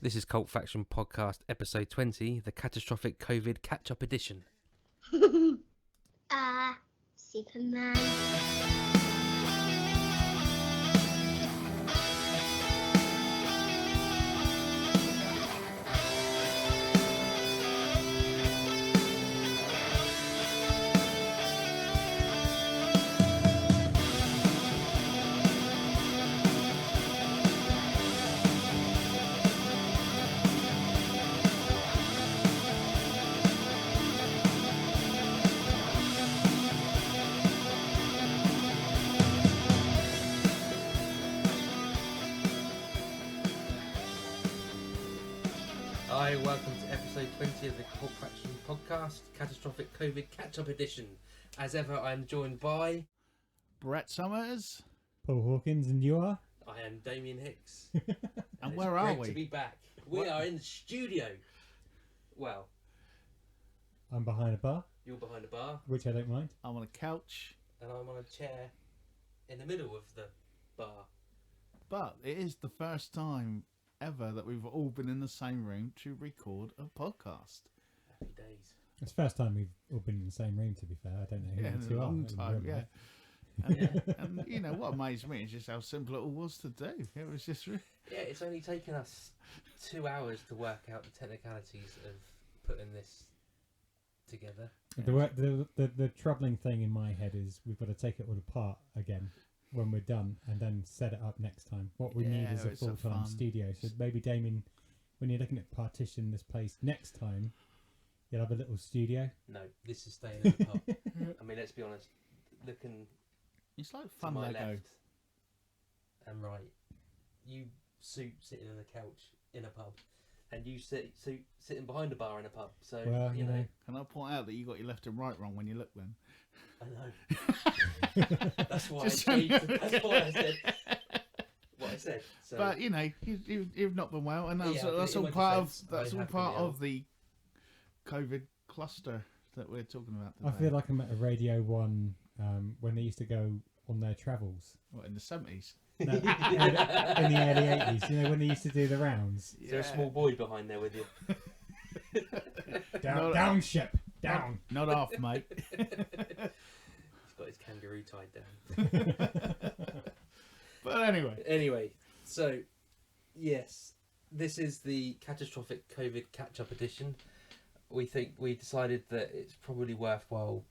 This is Cult Faction Podcast, episode 20, the Catastrophic COVID Catch-up Edition. Superman. Hi, welcome to episode 20 of the Cult Faction Podcast, Catastrophic COVID Catch-up Edition. As ever, I'm joined by... Brett Summers. Paul Hawkins, and you are? I am Damien Hicks. And where are Great we? to be back. We are in the studio. Well, I'm behind a bar, you're behind a bar, which I don't mind. I'm on a couch, and I'm on a chair in the middle of the bar. but it is the first time ever that we've all been in the same room to record a podcast. Happy days. It's the first time we've all been in the same room, to be fair. I don't know who Yeah, the in two a are long in time, real yeah. life. And you know what amazed me is just how simple it all was to do. It was just Yeah, it's only taken us 2 hours to work out the technicalities of putting this together. The troubling thing in my head is we've got to take it all apart again when we're done and then set it up next time. What we need Yeah, is a it's a full-time fun- studio. So maybe, Damien, when you're looking at partition this place next time, you'll have a little studio. No, this is staying in the pub. I mean, let's be honest. Looking it's like to fun my Lego. left and right, you sitting on a couch in a pub, and you sitting behind a bar in a pub. So Well, you know, Can I point out that you got your left and right wrong when you look then? I know. That's why Just I so you changed. know. That's why I said what I said. So But you know, you've not been well, and that's, Yeah, that's in all my part defence, of that's I all have part been ill. of the COVID cluster that we're talking about I today. feel like I'm at a Radio 1 when they used to go on their travels. What, in the 70s? No, in the early 80s, you know, when they used to do the rounds. is there a small boy behind there with you? Down ship, down. Not off, mate. He's got his kangaroo tied down. But anyway, Anyway, so yes, this is the Catastrophic COVID Catch-up Edition. We decided that it's probably worthwhile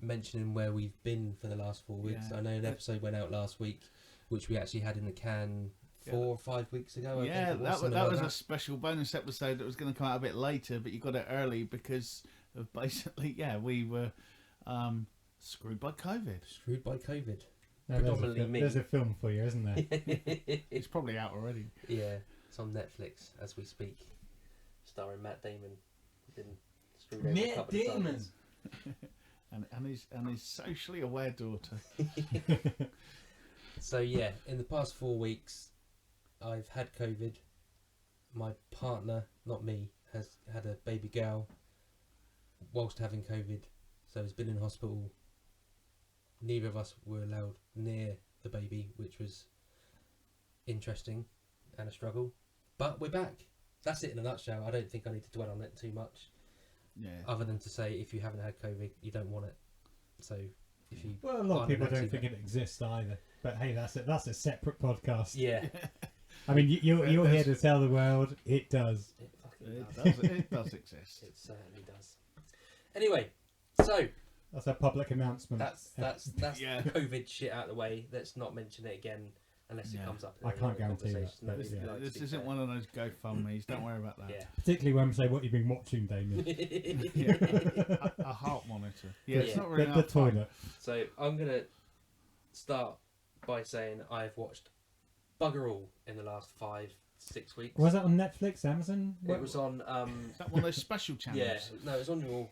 mentioning where we've been for the last 4 weeks. Yeah. I know an episode went out last week, which we actually had in the can 4 or 5 weeks ago. I yeah, think it was, that something was like a special bonus episode that was going to come out a bit later, but you got it early because of basically, we were screwed by COVID. Screwed by COVID. No, Predominantly me. there's a film for you, isn't there? It's probably out already. Yeah, it's on Netflix as we speak, starring Matt Damon. Been screwed over a couple of times. and his socially aware daughter. So yeah, in the past 4 weeks, I've had COVID. My partner, not me, has had a baby girl whilst having COVID, so has been in hospital. Neither of us were allowed near the baby, which was interesting and a struggle. But we're back. That's it in a nutshell. I don't think I need to dwell on it too much, Yeah. other than to say if you haven't had COVID, you don't want it. So if you Well, a lot of aren't people don't vaccinated- think it exists either. But hey, that's a separate podcast. Yeah, I mean, you're here to tell the world it does. it fucking It does. does, it does exist. It certainly does. Anyway, so That's a public announcement. that's Yeah. the COVID shit out of the way. Let's not mention it again unless it Yeah. comes up. I can't guarantee that. conversation. No, This- we like to This be isn't fair. one of those GoFundMe's. Don't worry about that. Yeah. Particularly when we say what you've been watching, Damien. A heart monitor. Yeah, it's Yeah. not really the our fun. toilet. So I'm gonna start by saying I've watched bugger all in the last 5-6 weeks. Was that on Netflix, Amazon? It was on Is that one of those special channels? yeah, no, it was on your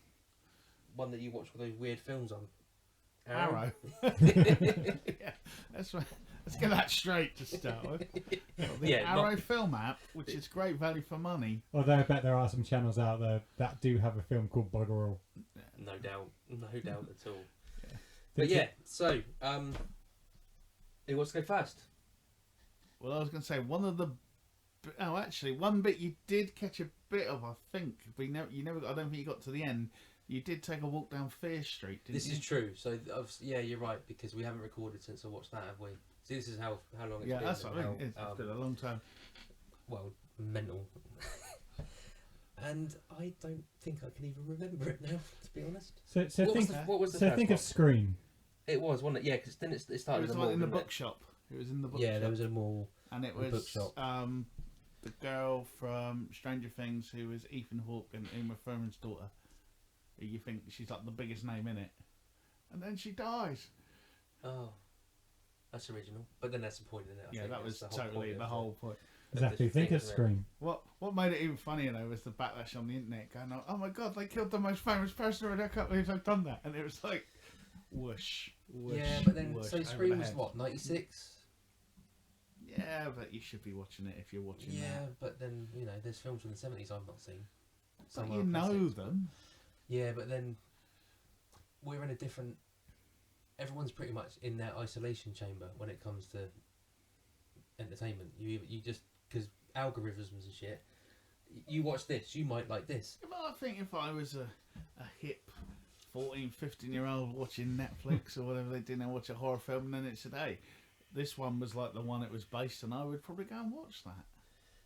one that you watch all those weird films on. Arrow. Yeah, that's right. Let's get that straight to start with. The Yeah, Arrow not- film app, which is great value for money. Although I bet there are some channels out there that do have a film called Bugger All. No doubt at all. Yeah. But yeah, so who wants to go first? Well, I was going to say one of the Oh, actually, one bit you did catch a bit of, I think. But you never. I don't think you got to the end. You did take a walk down Fear Street, didn't This you? is true. So, yeah, you're right, because we haven't recorded since I watched that, have we? See, this is how long it's been. Yeah, that's what I and mean. how, It's been a long time. well, mental. And I don't think I can even remember it now, to be honest. So What was the so first think one? of Scream. It was, wasn't it? Yeah, because then it It started was in the like mall, in the didn't it? bookshop. It was in the bookshop. Yeah, there was a mall. And it a was bookshop. the girl from Stranger Things who was Ethan Hawke and Uma Thurman's daughter. You think she's like the biggest name in it, and then she dies. Oh, that's original. But then that's the point in it. I Yeah, think. that That's was the whole totally point the of whole point. Exactly. This Think thing, of isn't it? Scream. What made it even funnier though was the backlash on the internet going, "Oh my god, they killed the most famous person already! I can't believe they've done that!" And it was like, whoosh, whoosh. Yeah, but then whoosh, so over Scream the was head. what, 96? Yeah, but you should be watching it if you're watching Yeah, that. but then there's films from the 70s I've not seen. But Some you are know classics. them. Yeah, but then we're in a different. Everyone's pretty much in their isolation chamber when it comes to entertainment. You just because algorithms and shit. You watch this, you might like this. But I think if I was a hip 14, 15-year-old watching Netflix or whatever they do now, watch a horror film, and then it's today. This one was like the one it was based on. I would probably go and watch that.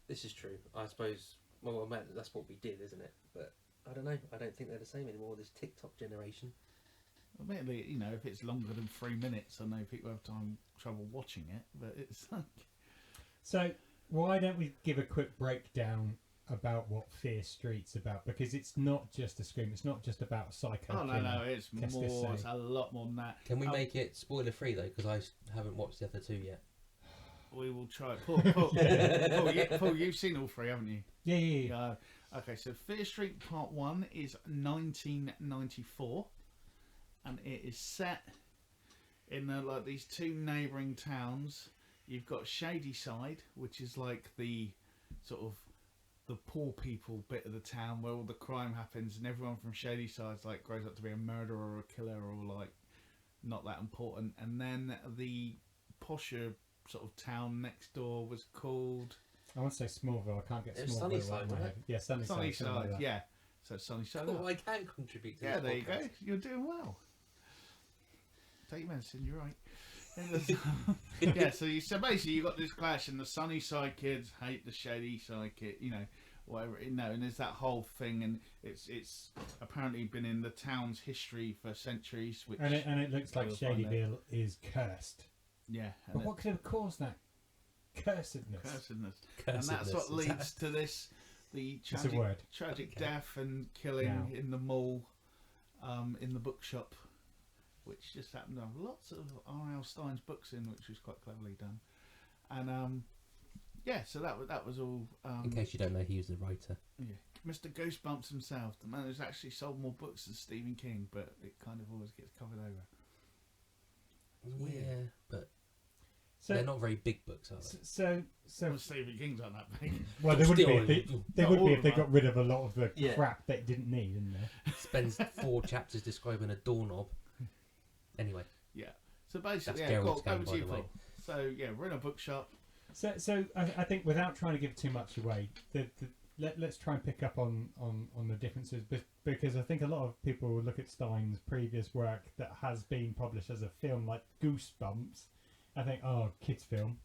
This is true. I suppose. Well, that's what we did, isn't it? But I don't know. I don't think they're the same anymore. This TikTok generation. Admittedly, if it's longer than 3 minutes, I know people have trouble watching it, but it's like... So why don't we give a quick breakdown about what Fear Street's about? Because it's not just a Scream. It's not just about a psycho. Oh, no, killer. it's Qu'est-ce que more. c'est? It's a lot more than that. Can we make it spoiler free though? Because I haven't watched the other two yet. We will try. Paul, you've seen all three, haven't you? Yeah. Okay, so Fear Street Part 1 is 1994, and it is set in like these two neighbouring towns. You've got Shadyside, which is like the sort of the poor people bit of the town where all the crime happens, and everyone from Shadyside's like grows up to be a murderer or a killer or like not that important. And then the posher sort of town next door was called I want to say Smallville. I can't get It was Smallville Sunnyside, right in my wasn't head. Yeah, Sunnyside. something Sunnyside. like that. Yeah, so Sunnyside. Oh, I can contribute to Yeah, this there you podcast. go. You're doing well. Take your medicine. You're right. Yeah, so basically you got this clash, and the Sunnyside kids hate the Shadyside kid. Whatever. And there's that whole thing, and it's apparently been in the town's history for centuries. Which And it looks like we'll find out. Shadyville is cursed. Yeah, But what could have caused that cursedness? cursedness. And that's what leads to this the It's a word. tragic Okay. death and killing Now. in the mall, in the bookshop, which just happened to have lots of R.L. Stein's books in, which was quite cleverly done. And yeah, so that was all. In case you don't know, he was the writer. Yeah, Mr. Goosebumps himself, the man who's actually sold more books than Stephen King, but it kind of always gets covered over. Weird. Yeah, but So, they're not very big books, are they? so Well, Stephen King's aren't that big. well, they would be Still, if they not would all be of if they them. got rid of a lot of the Yeah. crap they didn't need, didn't they? Spends 4 chapters describing a doorknob. Anyway, Yeah. So basically, That's yeah, Gerald's cool. game, Over by to you, the way. Paul. So yeah, we're in a bookshop. So I think without trying to give too much away, let's try and pick up on the differences, because I think a lot of people will look at Stein's previous work that has been published as a film, like Goosebumps. I think, oh, kids' film,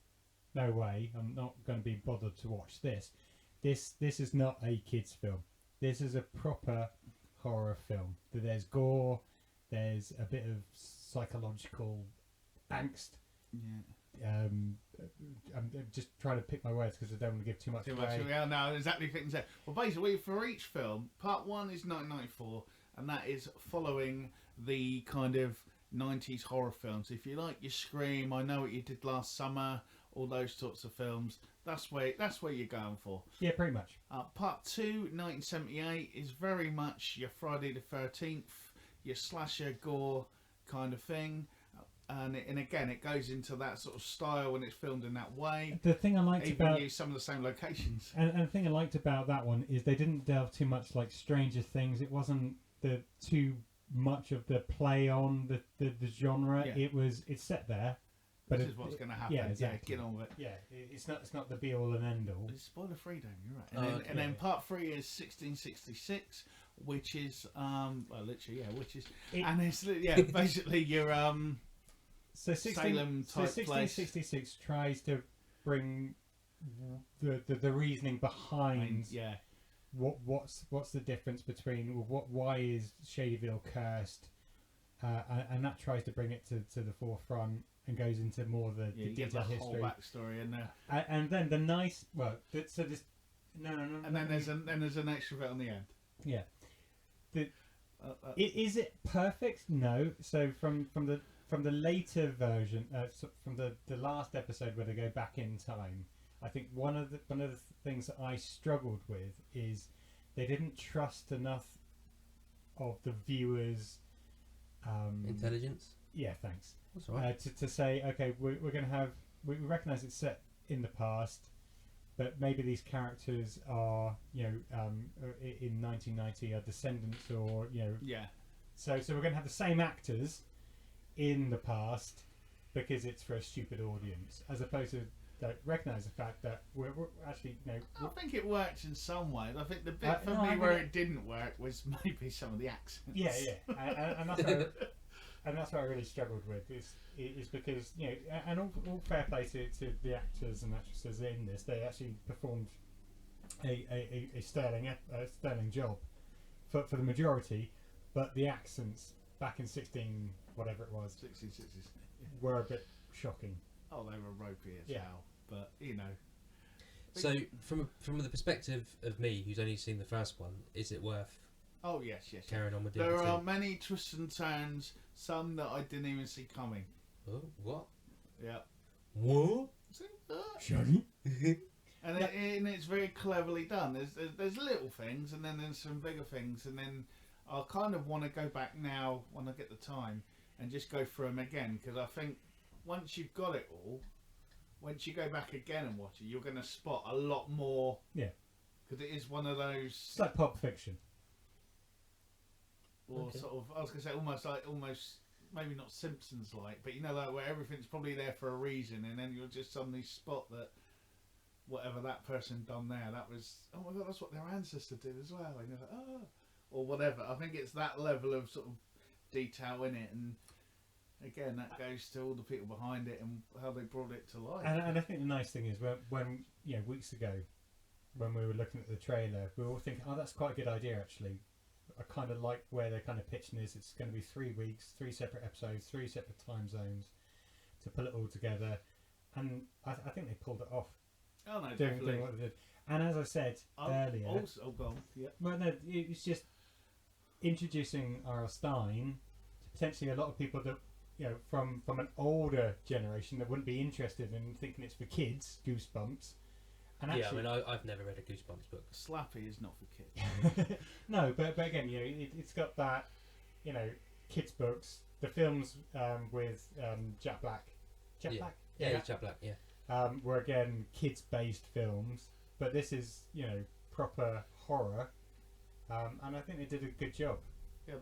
no way, I'm not going to be bothered to watch this. This is not a kids' film. This is a proper horror film. There's gore, there's a bit of psychological angst. Yeah. I'm just trying to pick my words because I don't want to give too much Too much. away. Yeah, no, exactly. Things there. Well, basically, for each film, part 1 is 1994, and that is following the kind of 90s horror films. If you like your Scream, I Know What You Did Last Summer, all those sorts of films, that's where you're going for. Yeah, pretty much. Part 2, 1978, is very much your Friday the 13th, your slasher gore kind of thing. And again, it goes into that sort of style when it's filmed in that way. The thing I liked Even about use some of the same locations. and the thing I liked about that one is they didn't delve too much like Stranger Things. It wasn't too much of the play on the genre. Yeah. It's set there. But this is what's going to happen. Yeah, exactly. Get on with it. Yeah, it's not the be all and end all. It's spoiler free, Dave. You're right. And then part 3 is 1666, which is and it's basically your So Salem type 1666 tries to bring the reasoning behind what's the difference between why is Shadyville cursed, and that tries to bring it to the forefront and goes into more of the detailed history, whole backstory, and then the nice so this and then there's an extra bit on the end. Yeah. Is it perfect? No. So from the later version, from the last episode where they go back in time, I think one of the things that I struggled with is they didn't trust enough of the viewers' intelligence. Yeah, thanks. That's all right. To say, okay, we're going to have we recognise it's set in the past, but maybe these characters are in 1990 are descendants or So we're going to have the same actors in the past because it's for a stupid audience, as opposed to recognise the fact that we're actually I think it works in some ways. I think the bit for me where it didn't work was maybe some of the accents. Yeah, and that's what I really struggled with is because and all fair play to the actors and actresses in this, they actually performed a sterling job for the majority, but the accents back in 16 whatever it was 1660s were a bit shocking. Oh, they were ropey as hell, but So from the perspective of me, who's only seen the first one, is it worth? Oh yes. Carrying on with there are many twists and turns, some that I didn't even see coming. Oh, what? Yeah. What? Shaggy. And it's very cleverly done. There's little things, and then there's some bigger things, and then I kind of want to go back now when I get the time and just go through them again, because I think once you've got it all, once you go back again and watch it, you're going to spot a lot more. Yeah. Because it is one of those. It's like Pulp Fiction. Or sort of, I was going to say almost, maybe not Simpsons-like, but like where everything's probably there for a reason, and then you'll just suddenly spot that whatever that person done there, that was, oh my god, that's what their ancestor did as well. And you're like, oh, or whatever. I think it's that level of sort of detail in it, and again, that goes to all the people behind it and how they brought it to life. And I think the nice thing is when weeks ago, when we were looking at the trailer, we were all thinking, oh, that's quite a good idea actually. I kind of like where they're kind of pitching this. It's going to be 3 weeks, 3 separate episodes, 3 separate time zones to pull it all together, and I think they pulled it off. Oh no, doing definitely. what they did. And as I said earlier, well, no, it's just introducing R.L. Stine to potentially a lot of people that from an older generation that wouldn't be interested in thinking it's for kids. Goosebumps. And actually, I mean, I've never read a Goosebumps book. Slappy is not for kids. No, but again, it's got that, kids books. The films with Jack Black. Jack Black? Yeah, Jack Black, yeah. Were again kids-based films, but this is, proper horror, and I think they did a good job. Yeah,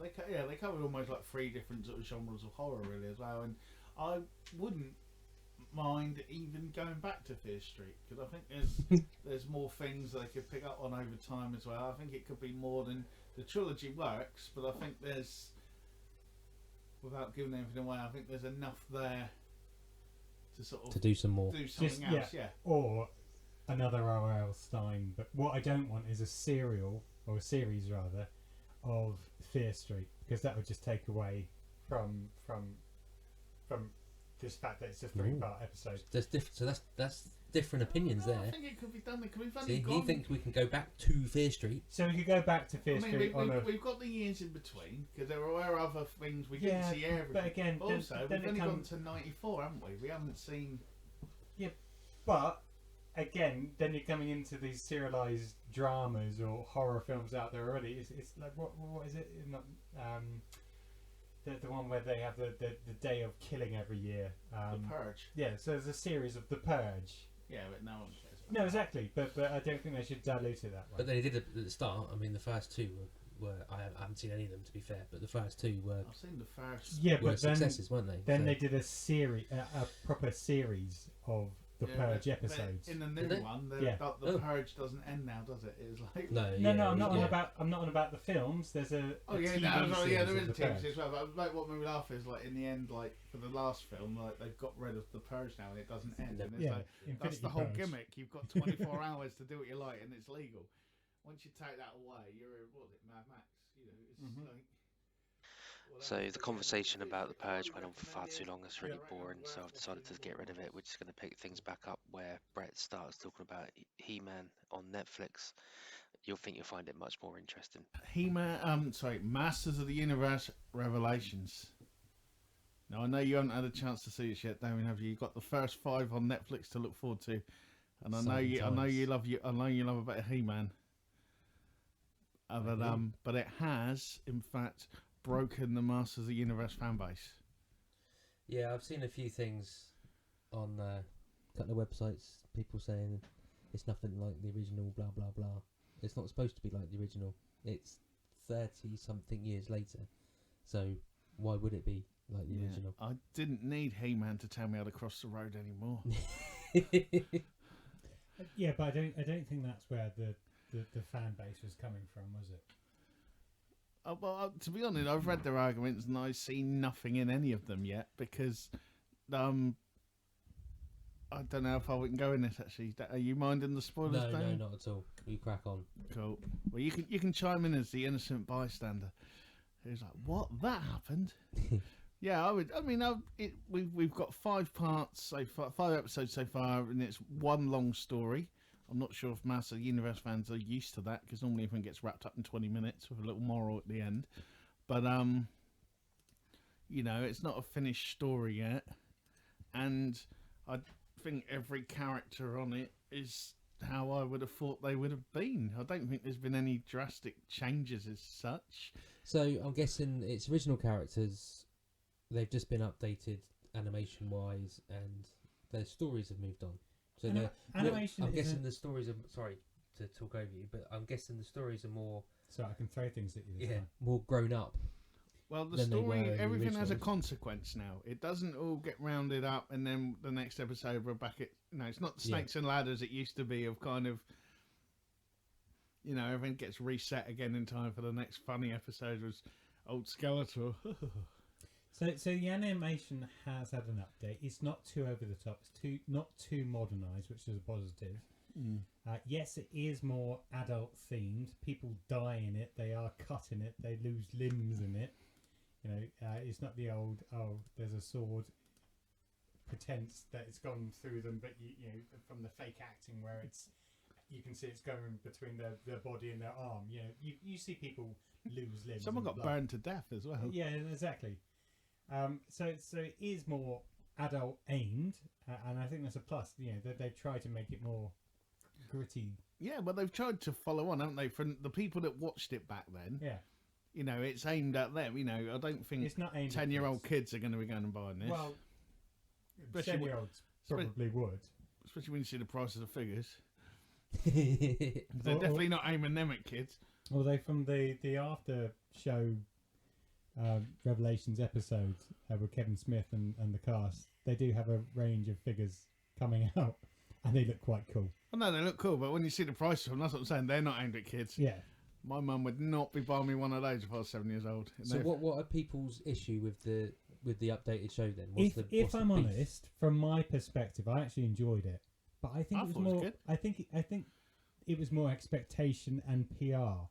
they covered almost like 3 different sort of genres of horror really as well, and I wouldn't mind even going back to Fear Street, because I think there's more things they could pick up on over time as well. I think it could be more than the trilogy works, but I think there's, without giving anything away, I think there's enough there to sort of to do some more, do something else, or another R.L. Stine. But what I don't want is a serial, or a series rather, of Fear Street, because that would just take away from this fact that it's a 3-part episode. So that's different opinions there. I think it could be done. It could be funny. See, he thinks we can go back to Fear Street. So we could go back to Fear Street. We've got the years in between, because there were other things we didn't see everything. But again, also we've only gone to 94, haven't we? We haven't seen. Yeah, but again, then you're coming into these serialized dramas or horror films out there already. It's like what is it? Not the one where they have the day of killing every year. The Purge. Yeah, so there's a series of The Purge. Yeah, but no one cares. No, exactly. But I don't think they should dilute it that way. But they did at the start. I mean, the first 2 were I haven't seen any of them, to be fair, but the first two were I've seen the first. Yeah, were but then successes, weren't they? then So- they did a series, a proper series of the Yeah, Purge but episodes. In the new Did they? one, Yeah. the Oh. Purge doesn't end now, does it? It's like No, No, yeah, I'm not on yeah. about. I'm not on about the films. There's a oh a yeah, TV no, series yeah, there of is the a TV Purge. series as well. But like what made me laugh is like in the end, like for the last film, like they've got rid of the Purge now and it doesn't end. And it's Yeah, like that's Infinity the whole Purge. gimmick. You've got 24 hours to do what you like and it's legal. Once you take that away, you're what was it, Mad Max? You know, it's like. So the conversation about the Purge went on for far too long. It's really boring, so I've decided to get rid of it. We're just going to pick things back up where Brett starts talking about He-Man on Netflix. You'll find it much more interesting. Masters of the Universe Revelations. Now I know you haven't had a chance to see it yet, Damien, have you? You've got the first 5 on Netflix to look forward to, and I know you love a bit of He-Man. But it has, in fact, broken the Masters of the Universe fan base. Yeah, I've seen a few things on a couple of websites. People saying it's nothing like the original. Blah blah blah. It's not supposed to be like the original. It's 30-something years later, so why would it be like the original? I didn't need He-Man to tell me how to cross the road anymore. Yeah, but I don't think that's where the fan base was coming from, was it? To be honest, I've read their arguments and I've seen nothing in any of them yet because I don't know if I can go in this actually. Are you minding the spoilers? No, Damien? not at all. You crack on. Cool. Well, you can chime in as the innocent bystander who's like, "What? That happened?" Yeah, I would. I mean, we've got 5 parts so far, 5 episodes so far, and it's one long story. I'm not sure if Master of the Universe fans are used to that because normally everything gets wrapped up in 20 minutes with a little moral at the end. But it's not a finished story yet, and I think every character on it is how I would have thought they would have been. I don't think there's been any drastic changes as such. So I'm guessing its original characters, they've just been updated animation-wise, and their stories have moved on. So Animation. I'm guessing the stories are. Sorry to talk over you, but I'm guessing the stories are more. So I can throw things at you. This time. More grown up. Well, the than they were story, in the everything has a originals. consequence now. It doesn't all get rounded up and then the next episode we're back at... No, it's not the snakes and ladders it used to be of kind of... everything gets reset again in time for the next funny episode was old Skeletor. So the animation has had an update. It's not too over the top. It's not too modernised, which is a positive. Yes, it is more adult themed. People die in it. They are cut in it. They lose limbs in it. It's not the old there's a sword pretense that it's gone through them, but from the fake acting where you can see it's going between their body and their arm. You see people lose limbs. Someone and got blood. burned to death as well. Yeah, exactly. So it is more adult aimed, and I think that's a plus. They've tried to make it more gritty. Yeah, but they've tried to follow on, haven't they? From the people that watched it back then. Yeah. It's aimed at them. I don't think It's not aimed 10-year-old kids are going to be going and buying this. Well, Especially 10-year-olds probably would. Especially when you see the price of the figures. They're definitely not aiming them at kids. Although from the after show Revelations episodes with Kevin Smith and the cast, they do have a range of figures coming out, and they look quite cool. Well, no, they look cool, but when you see the price of them, that's what I'm saying. They're not aimed at kids. Yeah. My mum would not be buying me one of those if I was 7 years old. So what are people's issue with the updated show then? What's If the I'm beef? honest, from my perspective, I actually enjoyed it, but I think I it was thought it was more. good. I think it was more expectation and PR.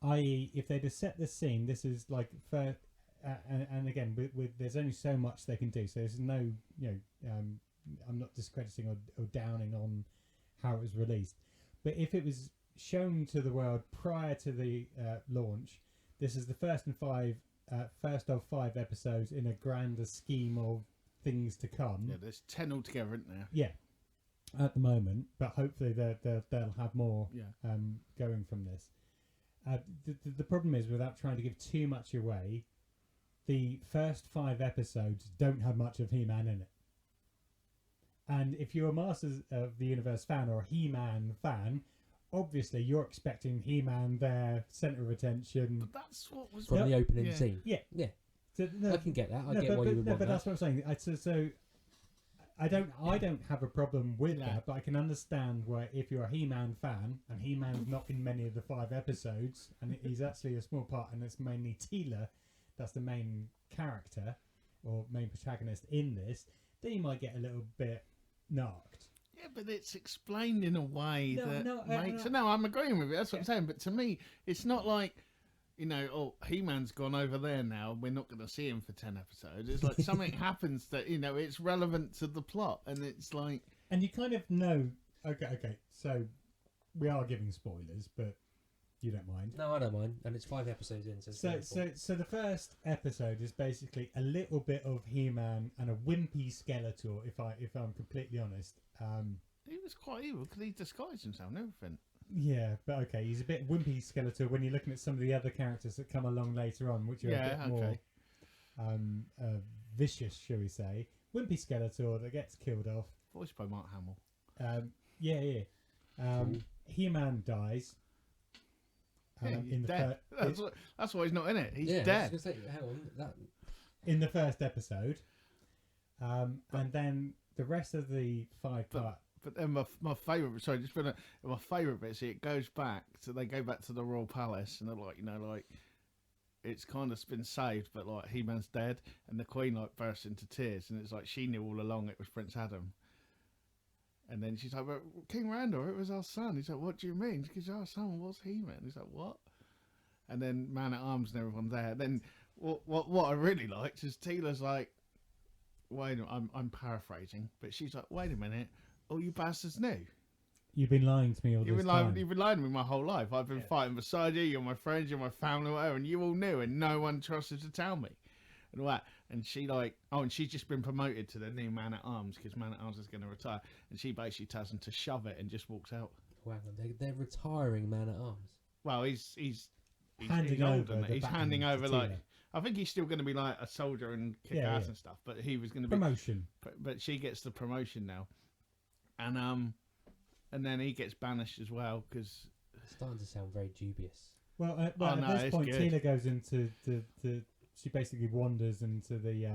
I.e., if they'd have set the scene, this is like for, and again, with there's only so much they can do. So there's no, I'm not discrediting or downing on how it was released, but if it was shown to the world prior to the launch, this is the first of 5 episodes in a grander scheme of things to come. Yeah, there's 10 altogether, isn't there? Yeah, at the moment, but hopefully they'll have more Yeah. going from this. The problem is, without trying to give too much away, the first 5 episodes don't have much of He-Man in it. And if you're a Masters of the Universe fan or a He-Man fan, obviously you're expecting He-Man there, centre of attention. But that's what was From the opening yeah. scene. Yeah. Yeah. So, no, I can get that. I no, get but, why but, you would no, want but that. that's what I'm saying. So I don't have a problem with Yeah. that, but I can understand why if you're a He-Man fan and He-Man's not in many of the 5 episodes, and he's actually a small part, and it's mainly Teela that's the main character or main protagonist in this, then you might get a little bit knocked. Yeah, but it's explained in a way that No, makes... No, I'm agreeing with you. That's what I'm saying. But to me, it's not like, oh, He-Man's gone over there now. We're not going to see him for 10 episodes. It's like something happens that, it's relevant to the plot. And it's like... And you kind of know... Okay, so we are giving spoilers, but you don't mind. No, I don't mind. And it's 5 episodes in, So the first episode is basically a little bit of He-Man and a wimpy Skeletor, if I'm completely honest. He was quite evil because he disguised himself and everything. Yeah, but okay, he's a bit wimpy Skeletor when you're looking at some of the other characters that come along later on, which are a bit more vicious, shall we say. Wimpy Skeletor that gets killed off. Voiced by Mark Hamill. He-Man dies. He's dead. That's why he's not in it. He's dead. I was gonna say, hang on, in the first episode. And then the rest of the 5 part. But then my favourite, sorry, just been my favourite bit. See, it goes back to they go back to the royal palace, and they're like, it's kind of been saved, but like He-Man's dead, and the Queen bursts into tears, and it's like she knew all along it was Prince Adam. And then she's like, "But King Randor, it was our son." He's like, "What do you mean?" Because our son was He-Man. He's like, "What?" And then Man at Arms and everyone there. Then what I really liked is Teela's like, "Wait, I'm paraphrasing, but she's like, wait a minute, all you bastards knew. You've been lying to me all this time. You've been lying to me my whole life. I've been fighting beside you. You're my friends. You're my family, whatever, and you all knew, and no one trusted to tell me." And all that. And she and she's just been promoted to the new Man at Arms because Man at Arms is going to retire, and she basically tells him to shove it and just walks out. wow, they're retiring Man at Arms. Well, he's handing older, over. he's handing to over Teela. I think he's still going to be like a soldier and kick ass and stuff, but he was going to be promotion. But she gets the promotion now, and then he gets banished as well because It's starting to sound very dubious. Well, at this point, good. Teela goes into the she basically wanders into the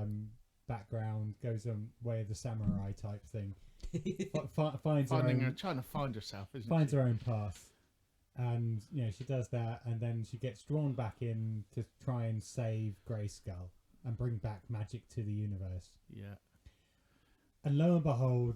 background, goes on way of the samurai type thing, finds trying to find herself, finds she? her own path, and she does that, and then she gets drawn back in to try and save Grayskull and bring back magic to the universe. Yeah. And lo and behold,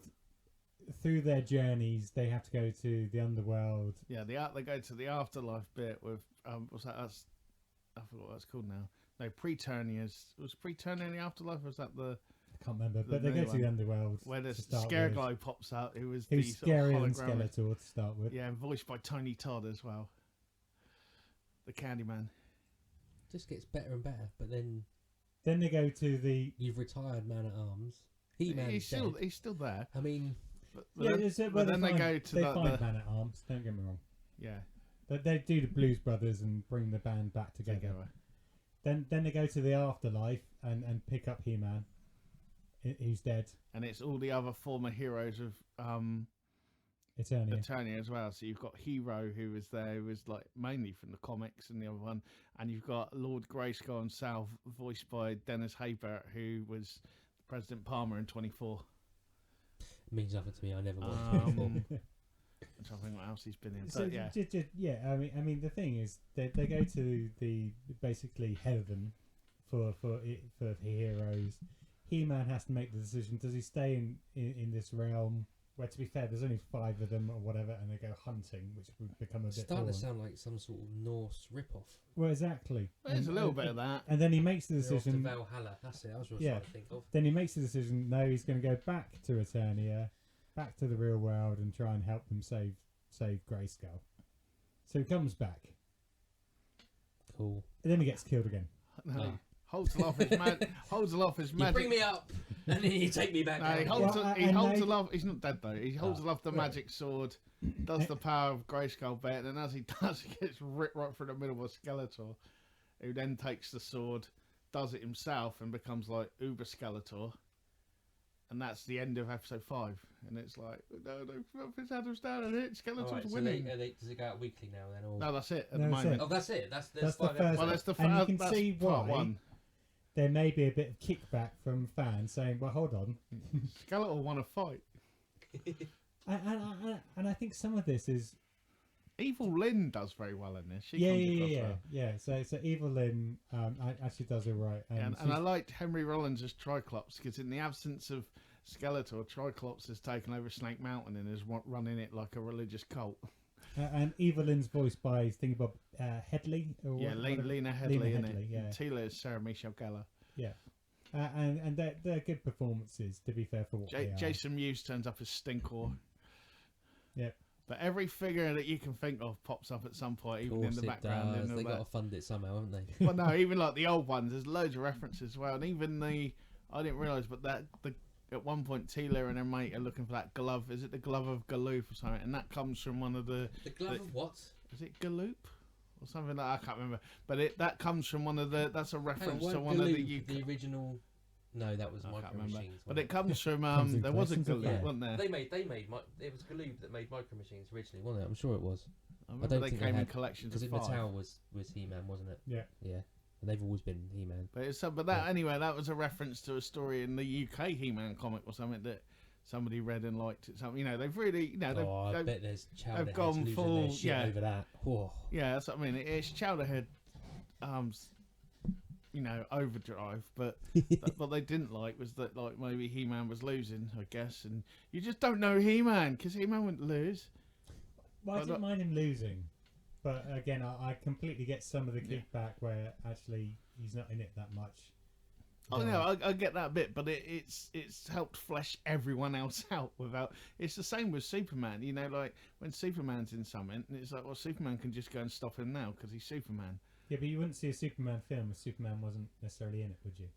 through their journeys, they have to go to the underworld. Yeah, they go to the afterlife bit with what's that? I forgot what that's called now. No, Preternia's. Was Preternia in the afterlife? Or was that the? I can't remember, but they go to the underworld where the to start Scareglow with. pops out. Who's scary and Skeletor to start with. Yeah, and voiced by Tony Todd as well. The Candyman. Just gets better and better, but then they go to the. You've retired Man at Arms. He's still there. I mean, but then they go to they find Man at Arms. Don't get me wrong. Yeah. But they do the Blues Brothers and bring the band back together. Then they go to the afterlife and pick up He-Man, who's dead. And it's all the other former heroes of Eternia as well. So you've got Hero, who was there, who was like mainly from the comics, and the other one, and you've got Lord Grayskull and Sal, voiced by Dennis Haysbert, who was President Palmer in 24. It means nothing to me. I never watched it before. I'm trying to think what else he's been in. So yeah, I mean, the thing is, they go to the basically heaven for heroes. He-Man has to make the decision: does he stay in this realm? Where, to be fair, there's only 5 of them or whatever, and they go hunting, which would become a bit starting boring. to sound like some sort of Norse rip-off. Well, exactly. There's a little bit of that. And then he makes the They're off to decision. Valhalla. That's it. I was trying to think of. Then he makes the decision. No, he's going to go back to Eternia, back to the real world, and try and help them save Grayskull. So he comes back. Cool. And then he gets killed again. No. Holds aloft his magic. You bring me up, and then you take me back. No, he holds aloft. He's not dead though. He holds aloft the magic sword, does the power of Grayskull bit, and as he does, he gets ripped right through the middle of Skeletor, who then takes the sword, does it himself, and becomes like Uber Skeletor. and that's the end of episode 5. And it's like, no, Prince Adam's down and it. Skeletor's Alright, so winning. does it go out weekly now then? Or... No, that's it at No, the that's moment. it. Oh, that's it. That's That's the 5 first- episodes. Well, that's the And you first. can That's see part why. 1. There may be a bit of kickback from fans saying, "Well, hold on," Skeletor want to fight. and I think some of this is Evil Lynn does very well in this. She comes across well. yeah. So Evil Lynn actually does it right, And I liked Henry Rollins as Triclops because in the absence of Skeletor, Triclops has taken over Snake Mountain and is running it like a religious cult. and Evil Lynn's voiced by Thingybob Headley. Or Yeah, whatever. Lena Headley, Lena in Headley, it. yeah. And Tila is Sarah Michelle Gellar. Yeah, and they're good performances, to be fair, for what they are. Jason Mewes turns up as Stinkor. Yep. But every figure that you can think of pops up at some point, even in the background. And all They got to that. fund it somehow, haven't they? Well, no, even like the old ones, there's loads of references as well. And even I didn't realise, but at one point, Tila and her mate are looking for that glove. Is it the glove of Galoof or something? And that comes from one of the... The glove of what? Is it Galoop? Or something like that? I can't remember. But that comes from one of the... That's a reference to one of the... The original... No, that was I can't Micro remember. Machines. But it comes from... Comes in there was a collections of Galoop, that. wasn't there? It was Galoob that made Micro Machines originally, wasn't it? I'm sure it was. I remember don't they think they came in had- collections Because of 5. Mattel was He-Man, wasn't it? Yeah. Yeah. And they've always been He-Man. But that anyway, that was a reference to a story in the UK He-Man comic or something that somebody read and liked it. Something, they've really, I they've, bet there's chowder gone heads losing full- their shit yeah. over that. Whoa. yeah, that's what I mean. It's Chowderhead, overdrive. But what they didn't like was that like maybe He-Man was losing, I guess, and you just don't know He-Man because He-Man wouldn't lose. Well, I But didn't mind him losing, but again, I completely get some of the Yeah. kickback where actually he's not in it that much. Oh no, I get that bit, but it's helped flesh everyone else out without. It's the same with Superman, like when Superman's in something, and it's like, well, Superman can just go and stop him now because he's Superman. Yeah, but you wouldn't see a Superman film if Superman wasn't necessarily in it, would you?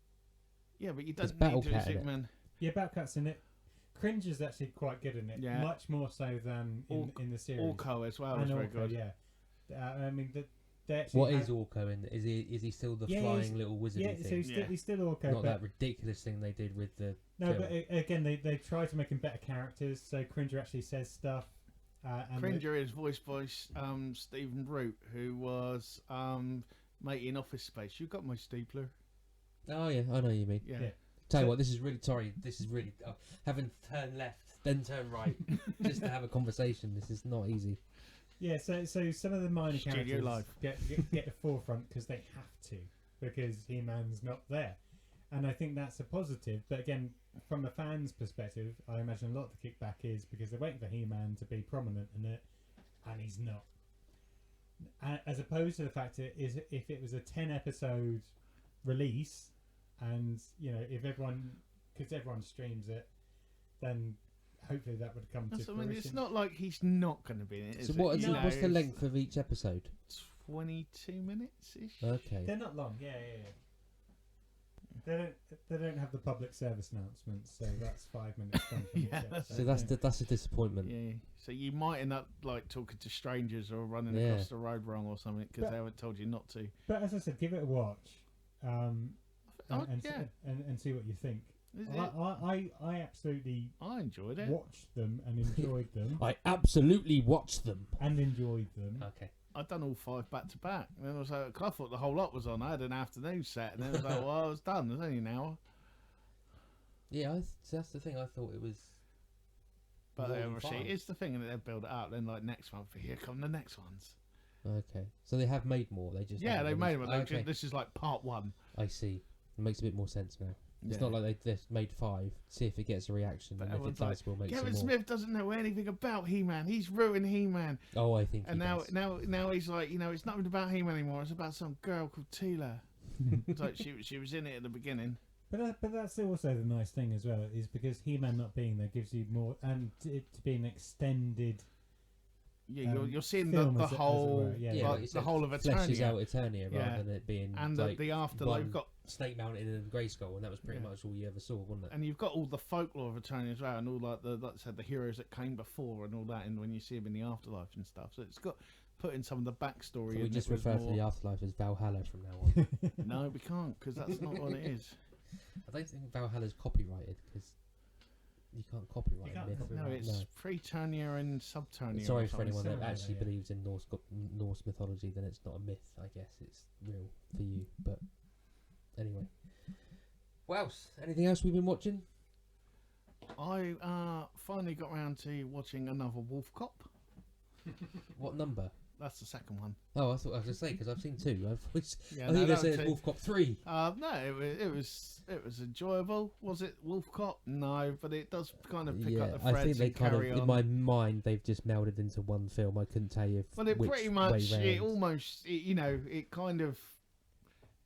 Yeah, but you There's don't Battle need to Cat in it. Superman. Yeah, Batcat's in it. Cringe is actually quite good in it, Yeah. much more so than in the series. Orko as well And was very Orko, good. yeah. I mean, they actually What had- is Orko in? Is he still the Yeah, flying he's- little wizardy Yeah, so thing? he's still Orko, Not but that ridiculous thing they did with the... no, film. but again, they try to make him better characters. So Cringer actually says stuff. And Cringer is voiced by Stephen Root, who was mate in Office Space. You got my stapler? Oh yeah, I know what you mean. Yeah. Yeah. Tell you So- what, this is really having to turn left, then turn right, just to have a conversation. This is not easy. Yeah, so some of the minor Studio characters life. get the forefront because they have to, because He-Man's not there, and I think that's a positive. But again, from a fan's perspective, I imagine a lot of the kickback is because they're waiting for He-Man to be prominent in it, and he's not. As opposed to the fact that is if it was a 10-episode release, and if everyone streams it, then hopefully that would come to That's, I fruition. mean, it's not like he's not going to be in it. So Is what? it? Is what's the length of each episode? 22 minutes ish. Okay. They're not long, yeah. They don't have the public service announcements, so that's 5 minutes. Yeah, So that's a disappointment. Yeah. So you might end up like talking to strangers or running Yeah. across the road wrong or something because But- they haven't told you not to. But as I said, give it a watch, and Yeah. see what you think. Is it? I absolutely I enjoyed it. watched them and enjoyed them I absolutely watched them. and enjoyed them. Okay. I'd done all 5 back to back. And then I was like, 'cause I thought the whole lot was on. I had an afternoon set, and then I was like, well, I was done. There's only an hour. Yeah, so that's the thing. I thought it was. But more than obviously, 5. it's the thing that they build it up. Then like next month, here come the next ones. Okay, so they have made more. They just Yeah, haven't they made released- them. Okay, This is like part 1. I see. It makes a bit more sense now. It's Yeah. not like they just made 5. See if it gets a reaction, But and if it everyone's does, we'll make Kevin some more. Smith doesn't know anything about He-Man. He's ruined He-Man. Oh, I think. And he now, does. now he's like, it's not about He-Man anymore. It's about some girl called Tila. It's like she was in it at the beginning. But that's also the nice thing as well, is because He-Man not being there gives you more, and it to be an extended. Yeah, you're seeing the film, as it whole, were, yeah. Yeah, like, like you the said, whole of fleshes Eternia. out Eternia Yeah. rather than it being And like the afterlife. one You've got Snake Mountain and Grayskull, and that was pretty Yeah. much all you ever saw, wasn't it? and you've got all the folklore of Eternia as well, and all like like I said, the heroes that came before and all that, and when you see them in the afterlife and stuff. So it's got put in some of the backstory. So we and just it was refer to more- the afterlife as Valhalla from now on. No, we can't because that's not what it is. I don't think Valhalla's copyrighted because You can't copyright You can't myth. copyright. No, it's Preternia and Subternia. Sorry or for something anyone that similar. actually yeah. believes in Norse mythology. Then it's not a myth. I guess it's real for you. But anyway, what else? Anything else we've been watching? I finally got round to watching another Wolf Cop. What number? That's the second one. Oh, I thought I was going to say because I've seen 2. Yeah, I thought you no, were going to that say was it's it. Wolf Cop 3. No, it was enjoyable. Was it Wolf Cop? No, but it does kind of pick Yeah, up the I threads think they and kind of, carry in on. my mind, they've just melded into one film. I couldn't tell you if Well, it which pretty way much, round. it almost, you know, it kind of,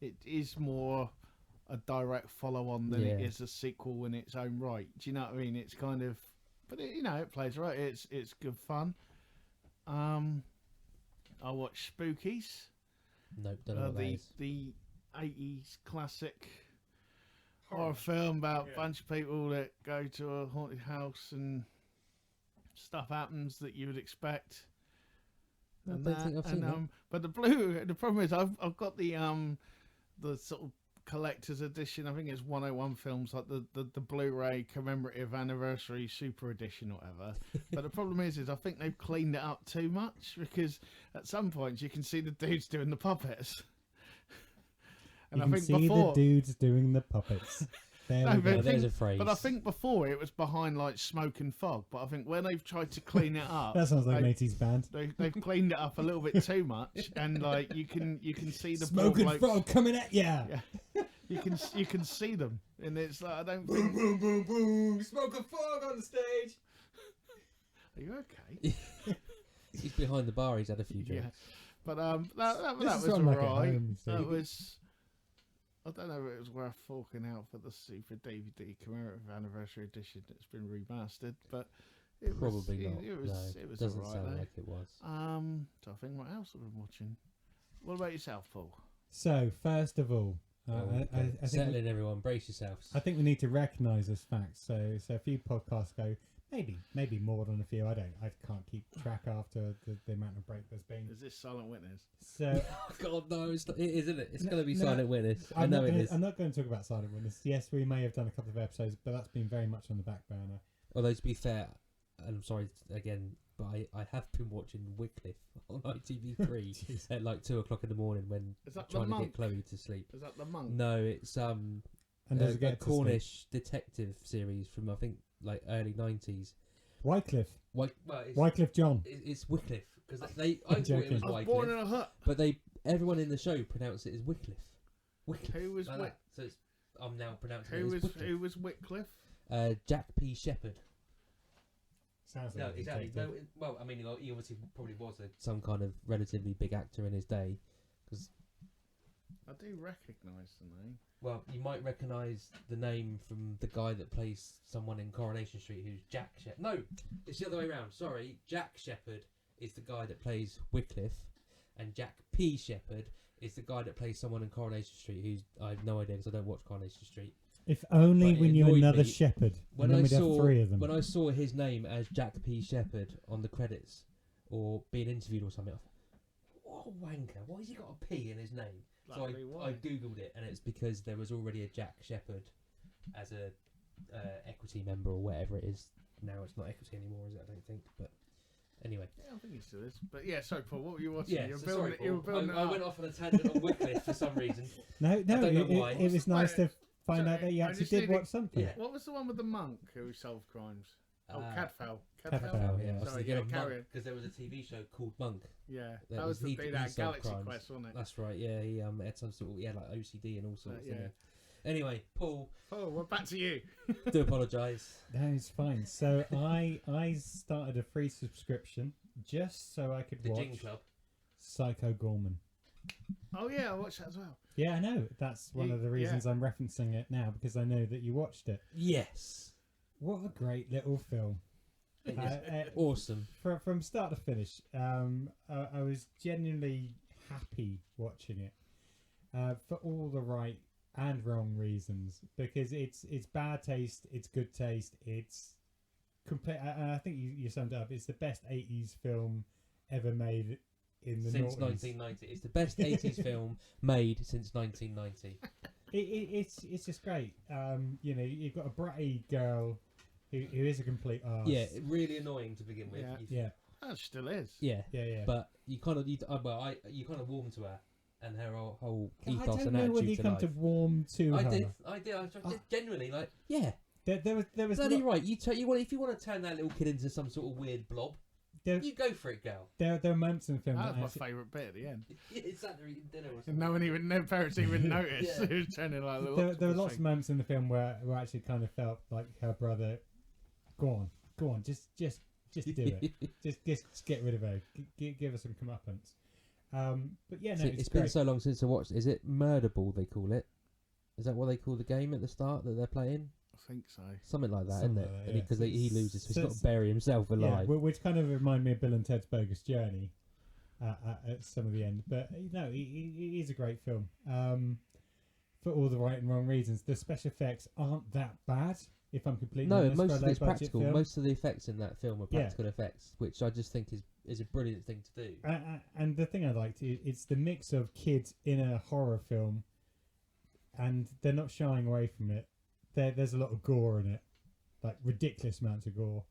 it is more a direct follow-on than it Yeah. is a sequel in its own right. Do you know what I mean? It's kind of, but it, you know, it plays right. It's good fun. I watched Spookies, Nope, don't know what that is. the 80s classic horror film about a bunch of people that go to a haunted house and stuff happens that you would expect. I And don't think I've seen that. but the problem is I've got the sort of collector's edition. I think it's 101 films, like the Blu-ray commemorative anniversary super edition or whatever. But the problem is I think they've cleaned it up too much, because at some points you can see the dudes doing the puppets. And You I can think see before, the dudes doing the puppets. There No, we but go. Oh, there's think- a phrase. but I think before it was behind like smoke and fog. But I think when they've tried to clean it up, That sounds like they- an 80s band. they've cleaned it up a little bit too much, and like you can see the Smoke poor and blokes- frog coming at ya! Yeah. you can see them, and it's like I don't think. boom, boom, boom! Smoke and frog on the stage! Are you okay? He's behind the bar. He's had a few Yeah, drinks. but that This was is what I'm like at alright. home, you see. That was. I don't know if it was worth forking out for the Super DVD commemorative anniversary edition that's been remastered, but it was, Probably not. It was. No, It was doesn't alright. sound though. like it was. So I think what else have I been watching? What about yourself, Paul? So, first of all, Okay. I think Settle in, everyone. Brace yourselves. I think we need to recognise this fact. So a few podcasts go, maybe more than a few. I can't keep track after the amount of break there's been. Is this Silent Witness? So God, no, it is, isn't it? It's No, going to be no, Silent Witness. I I'm know not it gonna, is. I'm not going to talk about Silent Witness. Yes, we may have done a couple of episodes, but that's been very much on the back burner. Although, to be fair, and I'm sorry again, but I have been watching Wycliffe on ITV3 Jeez. at like 2 o'clock in the morning when Is that the trying to monk? get Chloe to sleep. Is that the monk? No, it's And does it a get to sleep? Cornish detective series from I think like early 90s. Wycliffe. Well, Wycliffe John. it's Wycliffe because they I I'm thought it was joking. I was born in Wycliffe, a hut. but everyone in the show pronounced it as Wycliffe. Wycliffe. Who was like Wick? that. So it's, I'm now pronouncing Who it as was Wycliffe. who was Wycliffe? Jack P. Shepherd. Sounds No, like a exactly. detective. No, well, I mean, he obviously probably was some kind of relatively big actor in his day. Because, I do recognise the name. well, you might recognise the name from the guy that plays someone in Coronation Street, who's Jack Shepherd. No, it's the other way around. Sorry, Jack Shepherd is the guy that plays Wycliffe, and Jack P. Shepherd is the guy that plays someone in Coronation Street, who's I have no idea because I don't watch Coronation Street. If only But we it knew annoyed another me shepherd, When and then I we'd have saw 3 of them. when I saw his name as Jack P. Shepherd on the credits or being interviewed or something, I thought, what a wanker! Why has he got a P in his name? So Lovely, I why? googled it, and it's because there was already a Jack Shepherd as a equity member or whatever it is. Now it's not equity anymore, is it? I don't think. But anyway, Yeah, I think he still is. But yeah, sorry, Paul. What were you watching? yeah. you were So building sorry, it. You were Paul. building it I up. went off on a tangent on Wycliffe for some reason. No, don't know why. it was nice to find out that you I actually just did need to- watch something. Yeah. What was the one with the monk who solved crimes? Oh, Cadfael. Cadfael, Yeah, I was Sorry, thinking yeah, of carry Monk on. because there was a TV show called Monk. Yeah, That that was was- the he that solved Galaxy crimes. Quest, wasn't it? That's right. Yeah, he had some sort of like OCD and all sorts. Yeah. didn't he? Anyway, Paul, Oh, we're back to you. do apologise. No, it's fine. So I started a free subscription just so I could The watch Gin Club. Psycho Gorman. Oh yeah, I watched that as well. Yeah, I know. That's one of the Yeah. reasons I'm referencing it now, because I know that you watched it. Yes. What a great little film. It is Uh, awesome. from start to finish, I was genuinely happy watching it for all the right and wrong reasons, because it's bad taste, it's good taste, it's complete. And I think you summed it up. It's the best 80s film ever made in the Since noughties. 1990. It's the best 80s film made since 1990. It's just great. You know, you've got a bratty girl who is a complete arse. Yeah, really annoying to begin with. Yeah. You- Yeah. That still is. yeah. Yeah. But you kind of, you kind of warm to her and her whole I ethos don't and know whether attitude you to come life. to warm to I her. did. I just genuinely like. Yeah, There was bloody right. You want if you want to turn that little kid into some sort of weird blob, there, you go for it, girl. there are moments in the film That that was actually, my favourite bit at the end. It's at they're eating dinner or And something. no parents even noticed. Yeah. It was turning like a little. there were octopus lots of thing. moments in the film where I actually kind of felt like her brother. Go on, just do it. just get rid of her. Give her some comeuppance. But yeah, no, So it's it's great. been so long since I watched. Is it Murder Ball they call it? Is that what they call the game at the start that they're playing? I think so. Something like that, Something isn't it? like that, yeah. Because he loses, so he's So got to bury himself alive. Yeah, which kind of remind me of Bill and Ted's Bogus Journey at some of the end. But no, it is a great film for all the right and wrong reasons. The special effects aren't that bad, if I'm completely No, honest. most for a of it's low-budget practical. film. Most of the effects in that film are Yeah. practical effects, which I just think is a brilliant thing to do. And the thing I liked, it's the mix of kids in a horror film, and they're not shying away from it. There's a lot of gore in it, like ridiculous amounts of gore,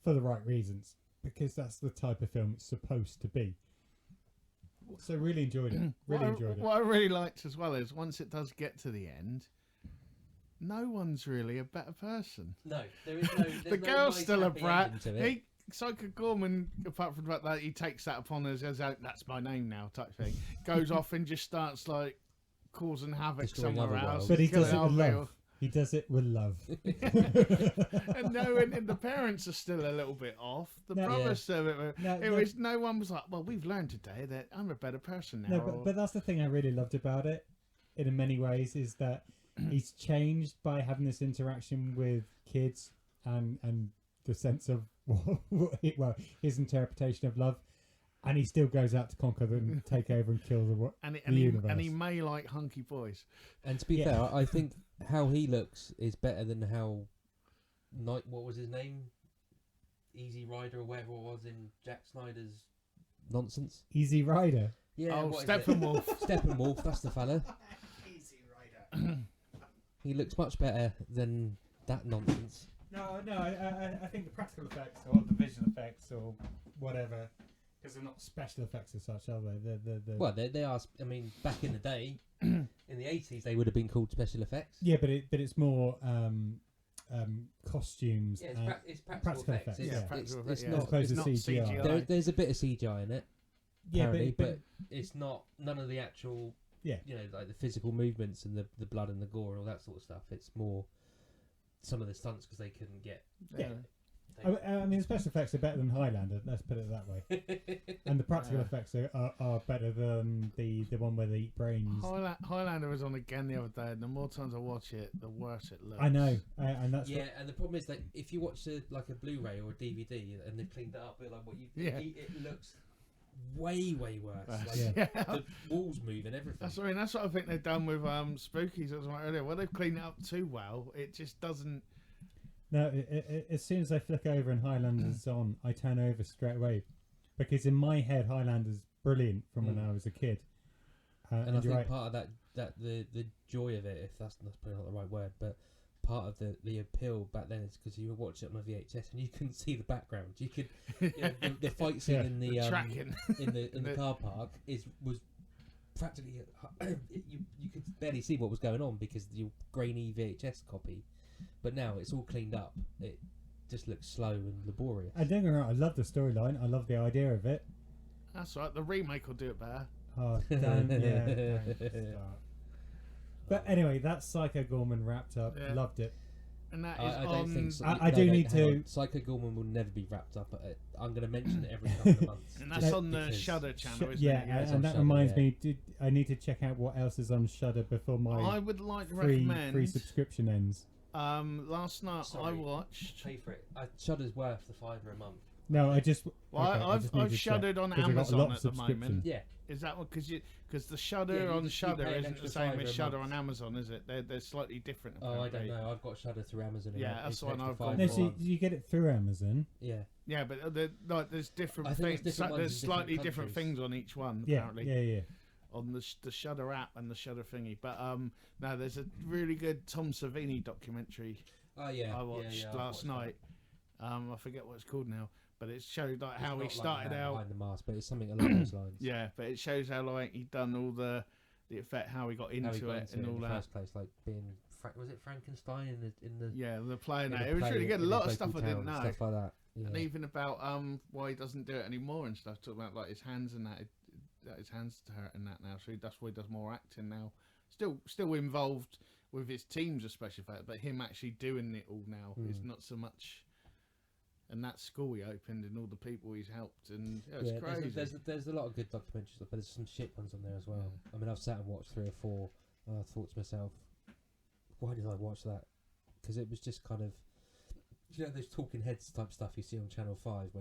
for the right reasons, because that's the type of film it's supposed to be. So really enjoyed it. Really enjoyed it. What I really liked as well is once it does get to the end, no one's really a better person. No, there is no. The girl's still a brat. To it. Psycho Gorman, apart from the fact that he takes that upon us as that's my name now type thing, goes off and just starts like causing havoc Destroying somewhere other else. worlds. But he killing does it with other love. He does it with love. and the parents are still a little bit off. The No. brother's still a bit. No, No one was like, well, we've learned today that I'm a better person now. No, but that's the thing I really loved about it, in many ways, is that he's changed by having this interaction with kids and the sense of his interpretation of love, and he still goes out to conquer and take over and kill the universe. And he may like hunky boys. And to be Yeah. fair, I think how he looks is better than how what was his name? Easy Rider or whatever it was in Jack Snyder's nonsense. Easy Rider. Yeah, Oh, what is Steppenwolf. Steppenwolf, that's the fella. Easy Rider. He looks much better than that nonsense. No, I think the practical effects or the visual effects or whatever, because they're not special effects as such, are they? They're Well, they are. I mean, back in the day, in the 80s, they would have been called special effects. yeah, but it's more costumes. Yeah, and it's practical effects. yeah. Practical It's effects, yeah. not. As opposed to It's not CGI. There's a bit of CGI in it, yeah, apparently, but but it's not none of the actual. Yeah. You know, like the physical movements and the blood and the gore and all that sort of stuff. It's more some of the stunts because they couldn't get. Yeah. I mean, the special effects are better than Highlander. Let's put it that way. And the practical effects are better than the one where they eat brains. Highlander was on again the other day, and the more times I watch it, the worse it looks. I know, and that's Yeah, and the problem is that if you watch like a Blu-ray or a DVD and they've cleaned it up, like what you, Yeah. it looks way worse. Like Yeah. the walls move and everything. That's what I think they've done with Spookies. As I was earlier, well, they've cleaned it up too well. It just doesn't. No, as soon as I flick over and Highlander's on, I turn over straight away, because in my head Highlander's brilliant from when I was a kid. And I you're think right. part of that the joy of it, if that's probably not the right word, but part of the appeal back then is because you would watch it on a VHS and you couldn't see the background. You could the fight scene Yeah. in the tracking. in the car park was practically you could barely see what was going on because of your grainy VHS copy. But now it's all cleaned up. It just looks slow and laborious. I don't get me wrong, I love the storyline. I love the idea of it. That's right. The remake will do it better. Oh, don't start. But anyway, that's Psycho Gorman wrapped up. Yeah. Loved it. And that is I don't on. think so. I do need hang to- on. Psycho Gorman will never be wrapped up. I'm going to mention it every couple of months. And that's just on the because- Shudder channel, isn't Yeah, it? it's and on that Shudder, reminds yeah. me. I need to check out what else is on Shudder before my I would like to free recommend. subscription ends. Last night I Sorry. watched. Pay for it. Shudder's worth the £5 a month. No, I just. Well, okay, I just need I've to check, shuddered on 'cause I got a lot Amazon of at the moment. subscriptions. Yeah. Is that what? Because the Shudder Yeah, you on just- you Shudder pay an isn't the extra same £5 as a Shudder month. on Amazon, is it? They're slightly different. Oh, I don't apparently. know. I've got Shudder through Amazon. and Yeah, that's it's the one an extra I've £5 gone No, a for. so month. you get it through Amazon. Yeah. Yeah, but there's different I think things. it's different ones There's in different slightly different countries. things on each one. Yeah, Apparently. yeah. On the Shudder app and the Shudder thingy. But no, there's a really good Tom Savini documentary. Oh yeah. I watched I've last that. night. I forget what it's called now, but it showed like It's how he not started Man out. behind the mask, but it's something along those lines. Yeah, but it shows how like he'd done all the effect, how he got into, How he got it into and it all in the that. first place, like being was it Frankenstein in the Yeah, they're playing in that. the It was play really good. A in lot of his stuff I local didn't town, know. stuff like that. Yeah. And even about why he doesn't do it anymore and stuff. Talking about like his hands and that, his hands hurt and that now. So that's why he does more acting now. Still involved with his teams, especially for that, but him actually doing it all now is not so much. And that school he opened and all the people he's helped and it's crazy. There's a lot of good documentaries, but there's some shit ones on there as well. I mean, I've sat and watched 3 or 4. And I thought to myself, why did I watch that? Because it was just kind of, you know, those talking heads type stuff you see on Channel 5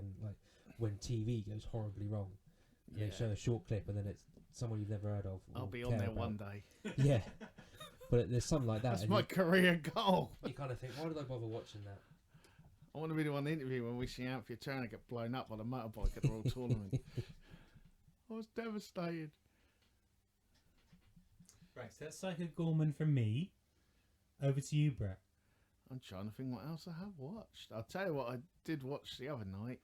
when TV goes horribly wrong. They show a short clip and then it's someone you've never heard of. I'll be on there one day. Yeah, but there's something like that. That's my career goal. You kind of think, why did I bother watching that? I want to be the one interview when we see Anthony Turner get blown up on a motorbike at the Royal Tournament. I was devastated. Right, so that's Psycho Gorman from me. Over to you, Brett. I'm trying to think what else I have watched. I'll tell you what I did watch the other night.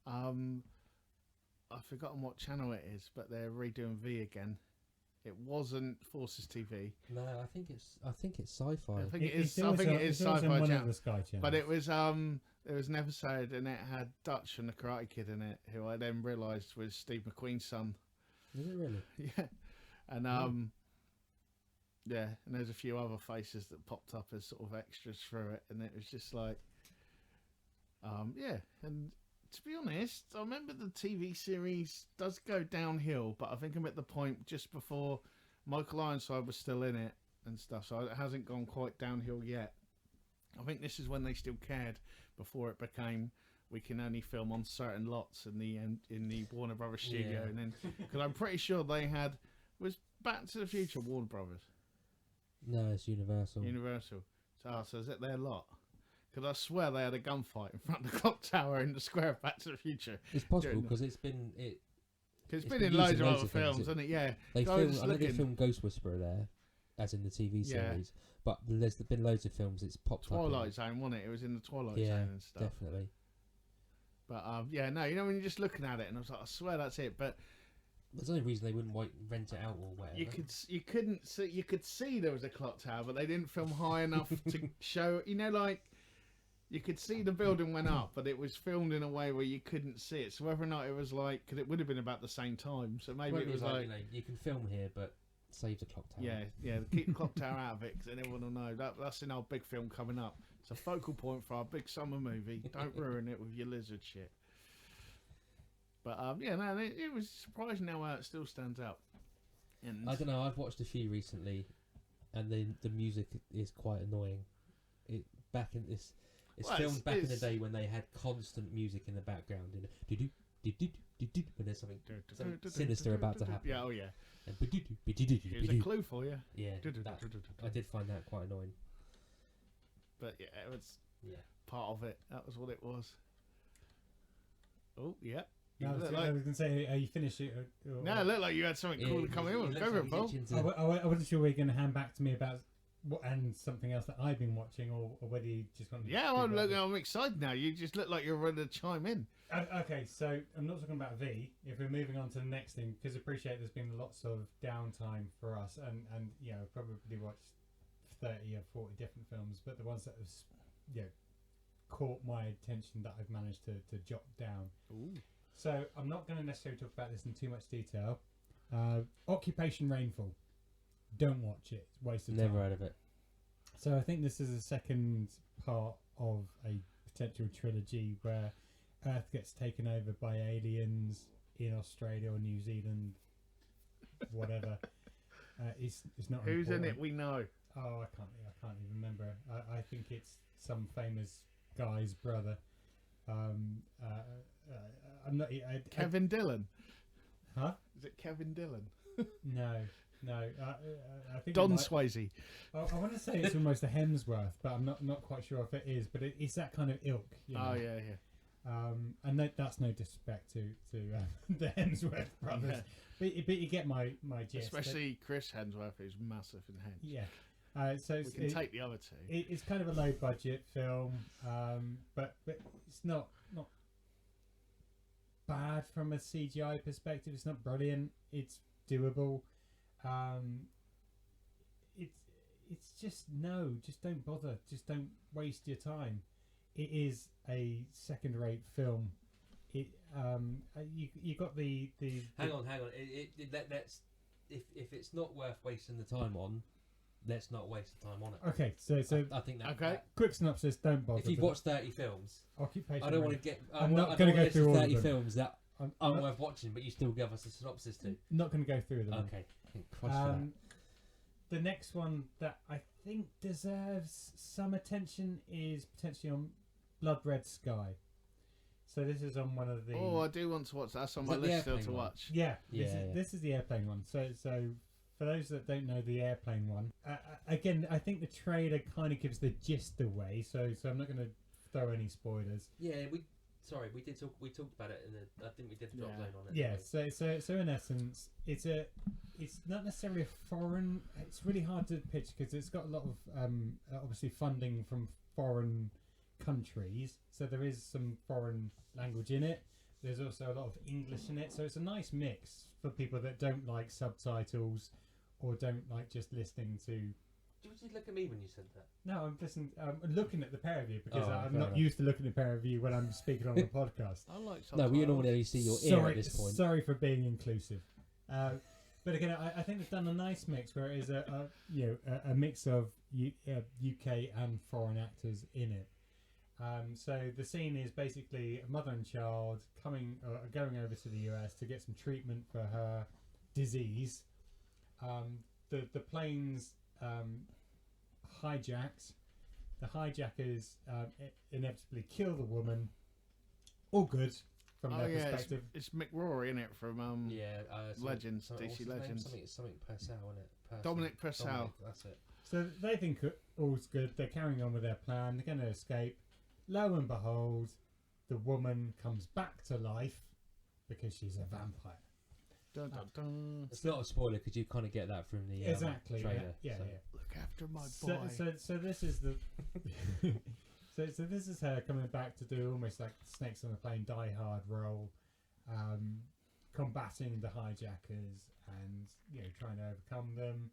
I've forgotten what channel it is, but they're redoing V again. It wasn't Forces TV. No, I think it's Sci-Fi. I think it is Sci-Fi channel. But it was there was an episode and it had Dutch and the Karate Kid in it, who I then realised was Steve McQueen's son. Is it really? Yeah, and yeah, and there's a few other faces that popped up as sort of extras through it, and it was just like, yeah. And to be honest, I remember the TV series does go downhill, but I think I'm at the point just before Michael Ironside was still in it and stuff, so it hasn't gone quite downhill yet. I think this is when they still cared before it became we can only film on certain lots in the Warner Brothers studio, Yeah. and then because I'm pretty sure they had was Back to the Future Warner Brothers. No, it's Universal. So is it their lot? Because I swear they had a gunfight in front of the clock tower in the square of Back to the Future. It's possible because it's been Because it's been in loads of other films, things, hasn't it? Yeah. They So film. I know they filmed Ghost Whisperer there, as in the TV series. But there's been loads of films. It's popped up. Twilight Zone, wasn't it? It was in the Twilight yeah, Zone and stuff. definitely. But yeah, no, you know when you're just looking at it, and I was like, I swear that's it. But There's no reason they wouldn't rent it out or whatever. you could see there was a clock tower, but they didn't film high enough to show. You know, like you could see the building went up, but it was filmed in a way where you couldn't see it. So whether or not it was like, because it would have been about the same time, so maybe it was like you know, you can film here, but save the clock tower. yeah, keep the clock tower out of it, because then everyone will know that's in our big film coming up. It's a focal point for our big summer movie. Don't ruin it with your lizard shit. But yeah, no, it was surprising how it still stands out. And I don't know. I've watched a few recently, and the music is quite annoying. It's filmed back in the day when they had constant music in the background. When there's something sinister about to happen. Yeah, oh yeah. And Here's a clue for you. yeah, I did find that quite annoying. But yeah, it was part of it. That was what it was. Oh yeah. I was going to say, are you finished it? No, it looked like you had something cool to come in with. Go for it, Paul. I wasn't sure whether you're going to hand back to me about and something else that I've been watching, or whether you just want to. Yeah, I'm excited now. You just look like you're ready to chime in. Okay, so I'm not talking about V. If we're moving on to the next thing, because I appreciate there's been lots of downtime for us, and you know, probably watched 30 or 40 different films, but the ones that have caught my attention that I've managed to jot down. Ooh. So I'm not going to necessarily talk about this in too much detail. Occupation Rainfall. Don't watch it. It's a waste of time. Never heard of it. So I think this is the second part of a potential trilogy where Earth gets taken over by aliens in Australia or New Zealand, whatever. It's not. Who's important. in it? We know. Oh, I can't even remember. I think it's some famous guy's brother. I'm not. Kevin Dillon. Huh? Is it Kevin Dillon? No. I think Don Swayze. I want to say it's almost a Hemsworth, but I'm not quite sure if it is. But it's that kind of ilk. You know? Oh yeah. And that's no disrespect to the Hemsworth brothers, Yeah. but you get my gist. Especially Chris Hemsworth is massive in head. Yeah. So We can take the other two. it's kind of a low budget film, but it's not bad from a CGI perspective. It's not brilliant. It's doable. It's just don't bother. Just don't waste your time. It is a second-rate film. You got the Hang on. Let's if it's not worth wasting the time on, let's not waste the time on it. Okay, so I think that. Okay. quick synopsis. Don't bother. If you've watched 30 films, Occupation. I don't want to get. I'm not going gonna to go through all of 30 them. films that I'm aren't not, worth watching, but you still give us a synopsis to. not going to go through them. Okay. Thank Christ for that. The next one that I think deserves some attention is potentially on Blood Red Sky. So this is on one of the. Oh, I do want to watch that. That's on Is my that the list still airplane to one? watch. Yeah, Yeah. This is the airplane one. So for those that don't know the airplane one, again, I think the trailer kind of gives the gist away. So I'm not going to throw any spoilers. Yeah, we did talk. We talked about it in the. I think we did the drop Yeah. zone on it. Yeah. didn't So in essence, it's not necessarily a foreign. It's really hard to pitch because it's got a lot of obviously funding from foreign countries. So there is some foreign language in it. There's also a lot of English in it. So it's a nice mix for people that don't like subtitles or don't like just listening to. Did you look at me when you said that? No, I'm looking at the pair of you because Oh, I'm fair not enough. used to looking at the pair of you when I'm speaking on the podcast. I like No, we subtitles. normally only see your ear sorry, at this point. Sorry for being inclusive. But again, I think they've done a nice mix where it is a mix of UK and foreign actors in it. So the scene is basically a mother and child going over to the US to get some treatment for her disease. The plane's hijacked. The hijackers inevitably kill the woman. All good from their perspective. It's Mick Rory in it from Legends, what's DC his name? Legends. Something Purcell, isn't it? Dominic Purcell. Dominic, that's it. So they think all's good. They're carrying on with their plan. They're going to escape. Lo and behold, the woman comes back to life because she's a vampire. Dun, dun, dun. It's not a spoiler because you kind of get that from the Exactly. trailer. Yeah. Look after my boy. So this is the. so this is her coming back to do almost like Snakes on a Plane Die Hard role, combating the hijackers and trying to overcome them.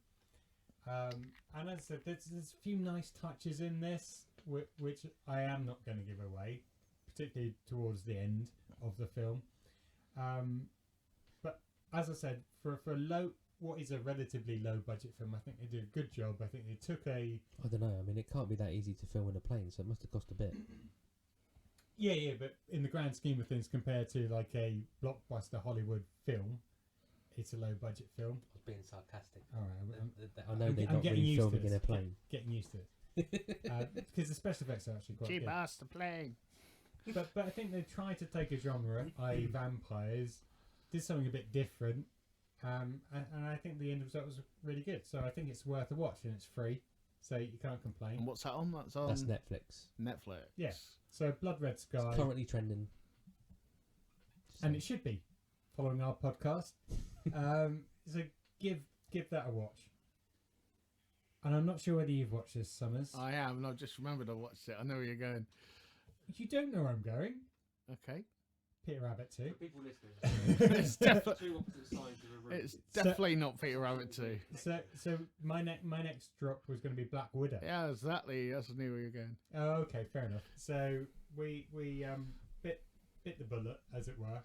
And as I said, there's a few nice touches in this, which I am not going to give away, particularly towards the end of the film. But as I said, for what is a relatively low budget film, I think they did a good job. I think they took I don't know. I mean, it can't be that easy to film in a plane, so it must have cost a bit. yeah, but in the grand scheme of things, compared to like a blockbuster Hollywood film, it's a low budget film. I was being sarcastic. All right, I know I'm they're not getting really used to filming in this. a plane. Getting used to it because the special effects are actually quite Cheap good. ass the plane. But I think they tried to take a genre, i.e. vampires, did something a bit different, and I think the end result was really good. So I think it's worth a watch, and it's free, so you can't complain. And what's that on? That's on That's Netflix. Netflix. Yeah. So Blood Red Sky, It's currently trending. and it should be following our podcast. So give that a watch. And I'm not sure whether you've watched this, Summers. I am, and I just remembered I watched it. I know where you're going. You don't know where I'm going. Okay. Peter Rabbit too. People listening. It's definitely, Two opposite sides of a room. it's definitely not Peter Rabbit 2. So my next drop was going to be Black Widow. Yeah, exactly. That's knew where you're going. Oh, okay, fair enough. So we bit the bullet, as it were,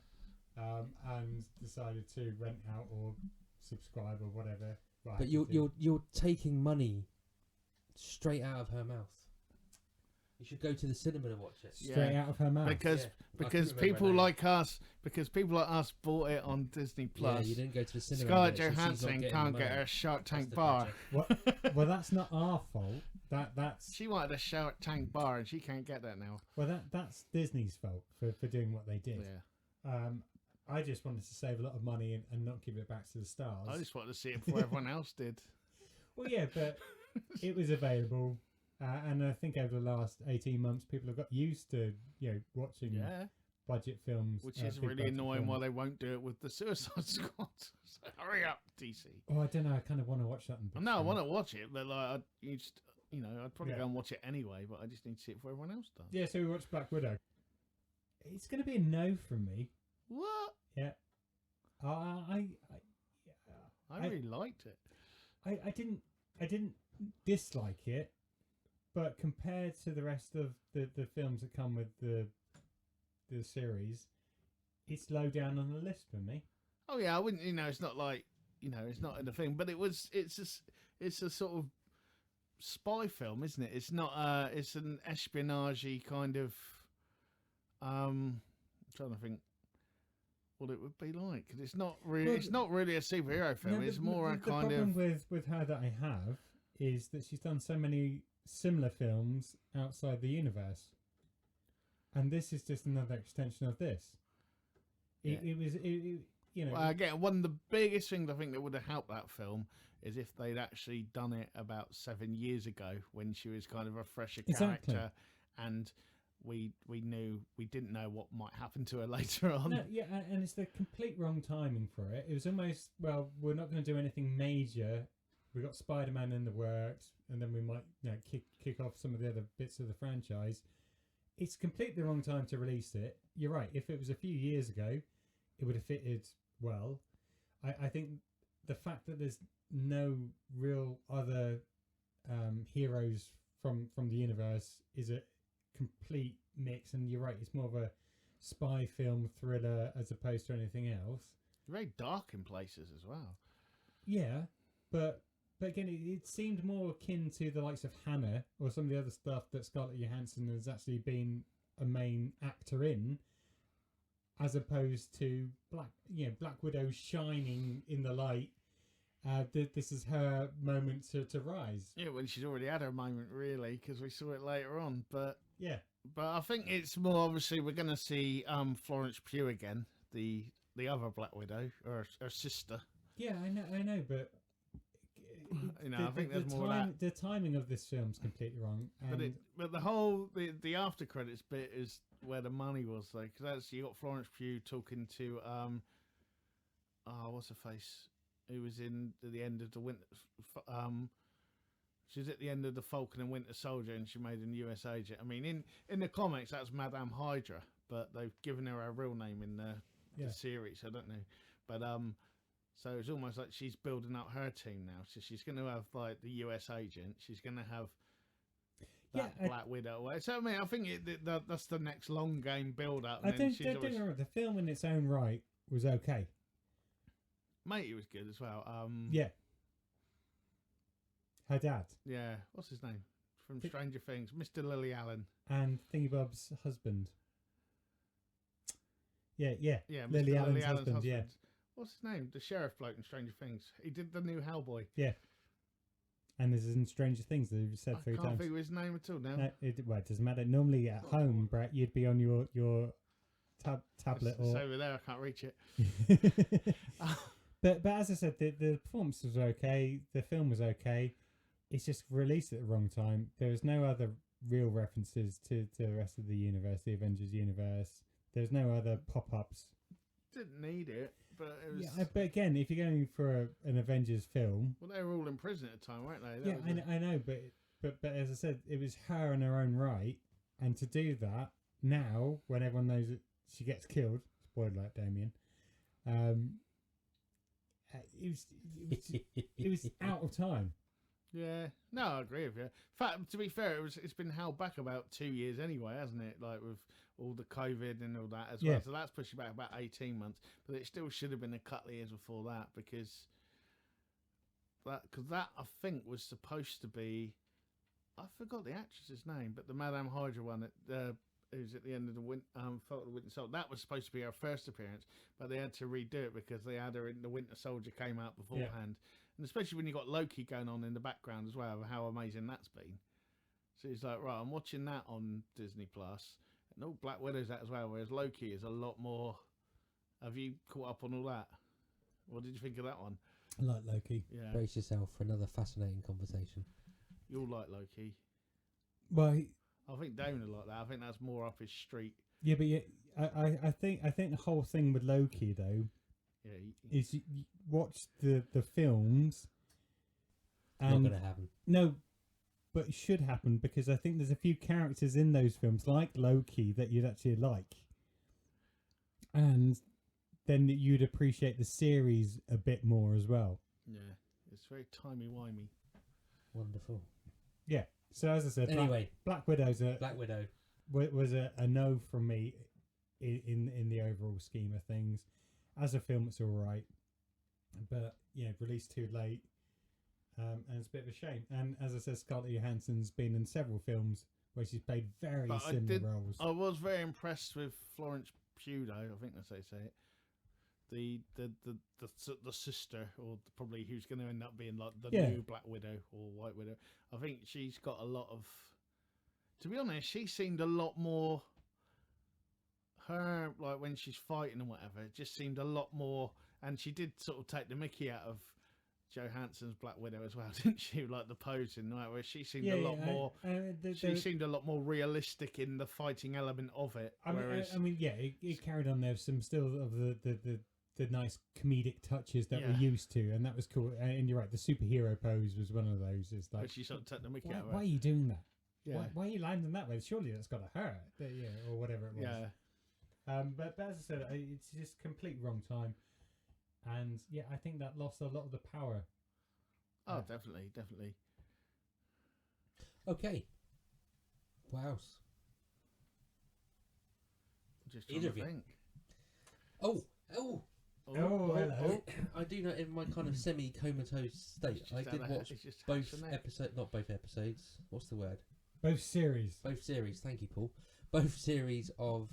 and decided to rent out or subscribe or whatever. Right, But you're taking money straight out of her mouth. You should go to the cinema to watch it. straight Yeah. out of her mouth. Because Yeah, I because couldn't remember people her name. like us bought it on Disney Yeah, Plus. you didn't go to the cinema. Scarlett and get it, so she's not Johansson getting can't the get money. her Shark That's Tank the bar. budget. Well, that's not our fault. That's She wanted a Shark Tank bar and she can't get that now. that's Disney's fault for doing what they did. Yeah. I just wanted to save a lot of money and not give it back to the stars. I just wanted to see it before everyone else did. Well, yeah, but it was available, and I think over the last 18 months, people have got used to watching Yeah. budget films. Which is big really budget annoying films. why they won't do it with the Suicide Squad. So hurry up, DC. Oh, I don't know. I kind of want to watch that. On big No, I screen. want to watch it, but like, I'd probably Yeah. go and watch it anyway. But I just need to see it before everyone else does. Yeah, so we watched Black Widow. It's going to be a no from me. What? Yeah. I really liked it. I didn't dislike it, but compared to the rest of the films that come with the series, it's low down on the list for me. Oh yeah, I wouldn't. It's not like it's not in the thing, but it's a sort of spy film, isn't it? It's not. It's an espionage kind of. I'm trying to think what it would be like, 'cause it's not really. Well, it's not really a superhero film. No, It's more a the kind problem of. with her that I have is that she's done so many similar films outside the universe, and this is just another extension of this. It was Well, again, one of the biggest things I think that would have helped that film is if they'd actually done it about 7 years ago when she was kind of a fresher Exactly. character, and we didn't know what might happen to her later on. No, yeah, and it's the complete wrong timing for it. It was almost, well, we're not going to do anything major. We got Spider-Man in the works, and then we might kick off some of the other bits of the franchise. It's completely the wrong time to release it. You're right. If it was a few years ago, it would have fitted well. I think the fact that there's no real other heroes from the universe is a complete mix, and you're right, it's more of a spy film thriller as opposed to anything else. Very dark in places as well. Yeah, but again, it seemed more akin to the likes of Hannah or some of the other stuff that Scarlett Johansson has actually been a main actor in, as opposed to Black Widow shining in the light. This is her moment to rise. Yeah, when she's already had her moment, really, because we saw it later on. But Yeah. I think it's more obviously we're going to see Florence Pugh again, the other Black Widow, or her sister. Yeah, I know, but I think there's more of that. The timing of this film's completely wrong. And But the whole the after credits bit is where the money was, though, because that's you got Florence Pugh talking to what's her face, who was in at the end of the Winter she's at the end of the Falcon and Winter Soldier, and she made a US agent. I mean, in the comics that's Madame Hydra, but they've given her a real name in the series. I don't know, but so it's almost like she's building up her team now. So she's going to have like the US agent. She's going to have that Black Widow. So I mean, I think that's the next long game build up. I don't get me wrong, the film in its own right was okay. Mate, it was good as well. Yeah. Her dad. Yeah, what's his name from Stranger Things? Mr. Lily Allen. And Thingy Bob's husband. Yeah. Yeah, Lily Mr. Allen's husband, yeah. What's his name? The sheriff bloke in Stranger Things. He did the new Hellboy. Yeah. And this is in Stranger Things that you've said 3 I can't times. think of his name at all now. No, it doesn't matter. Normally at home, Brett, you'd be on your tablet It's or... over there. I can't reach it. But as I said, the performance was okay. The film was okay. It's just released at the wrong time. There was no other real references to the rest of the universe, the Avengers universe. There's no other pop-ups. Didn't need it, but it was. Yeah, but again, if you're going for an Avengers film, Well, they were all in prison at the time, weren't they? yeah, I know, but as I said, it was her in her own right, and to do that now, when everyone knows that she gets killed, spoiler alert, Damien, it was out of time. Yeah, no, I agree with you. In fact, to be fair, it's been held back about 2 years anyway, hasn't it? Like with all the COVID and all that as well. So that's pushing back about 18 months. But it still should have been a couple of years before that because that I think was supposed to be. I forgot the actress's name, but the Madame Hydra one who's at the end of the Falcon Winter Soldier. That was supposed to be her first appearance, but they had to redo it because they had her in the Winter Soldier came out beforehand. Yeah. And especially when you got Loki going on in the background as well, how amazing that's been. So it's like, right, I'm watching that on Disney Plus, and Black Widow's that as well. Whereas Loki is a lot more. Have you caught up on all that? What did you think of that one? I like Loki. Yeah, Brace yourself for another fascinating conversation. You'll like Loki. Well, I think Damon would like that. I think that's more up his street. yeah, but I think the whole thing with Loki though Yeah, is you watch the films. Not And going to happen. no, but it should happen because I think there's a few characters in those films, like Loki, that you'd actually like, and then you'd appreciate the series a bit more as well. yeah, it's very timey-wimey. Wonderful. Yeah. So as I said, Anyway, Black Widow's Black Widow. was a no from me in the overall scheme of things. As a film, it's all right, but released too late, and it's a bit of a shame. And as I said, Scarlett Johansson's been in several films where she's played very similar roles. I was very impressed with Florence Pugh, though. I think that's how you say it. The sister, or probably who's going to end up being like the new Black Widow or White Widow. I think she's got a lot of. To be honest, she seemed a lot more. Her, like when she's fighting and whatever, it just seemed a lot more. And she did sort of take the mickey out of Johansson's Black Widow as well, didn't she? Like the posing, right? Where she seemed a lot more. She seemed a lot more realistic in the fighting element of it. It carried on. There's some still of the nice comedic touches that we're used to, and that was cool. And you're right, the superhero pose was one of those. It's like, where she sort of took the mickey out of why it. are you doing that? Yeah. Why are you landing that way? Surely that's got to hurt. Or whatever it was. Yeah. But as I said, it's just complete wrong time, and I think that lost a lot of the power. Oh, definitely. Okay. What else? Just Either trying of to you. think. Oh, hello. I do know in my kind of semi-comatose state, I did watch both episodes. Not both episodes. What's the word? Both series. Both series. Thank you, Paul. Both series of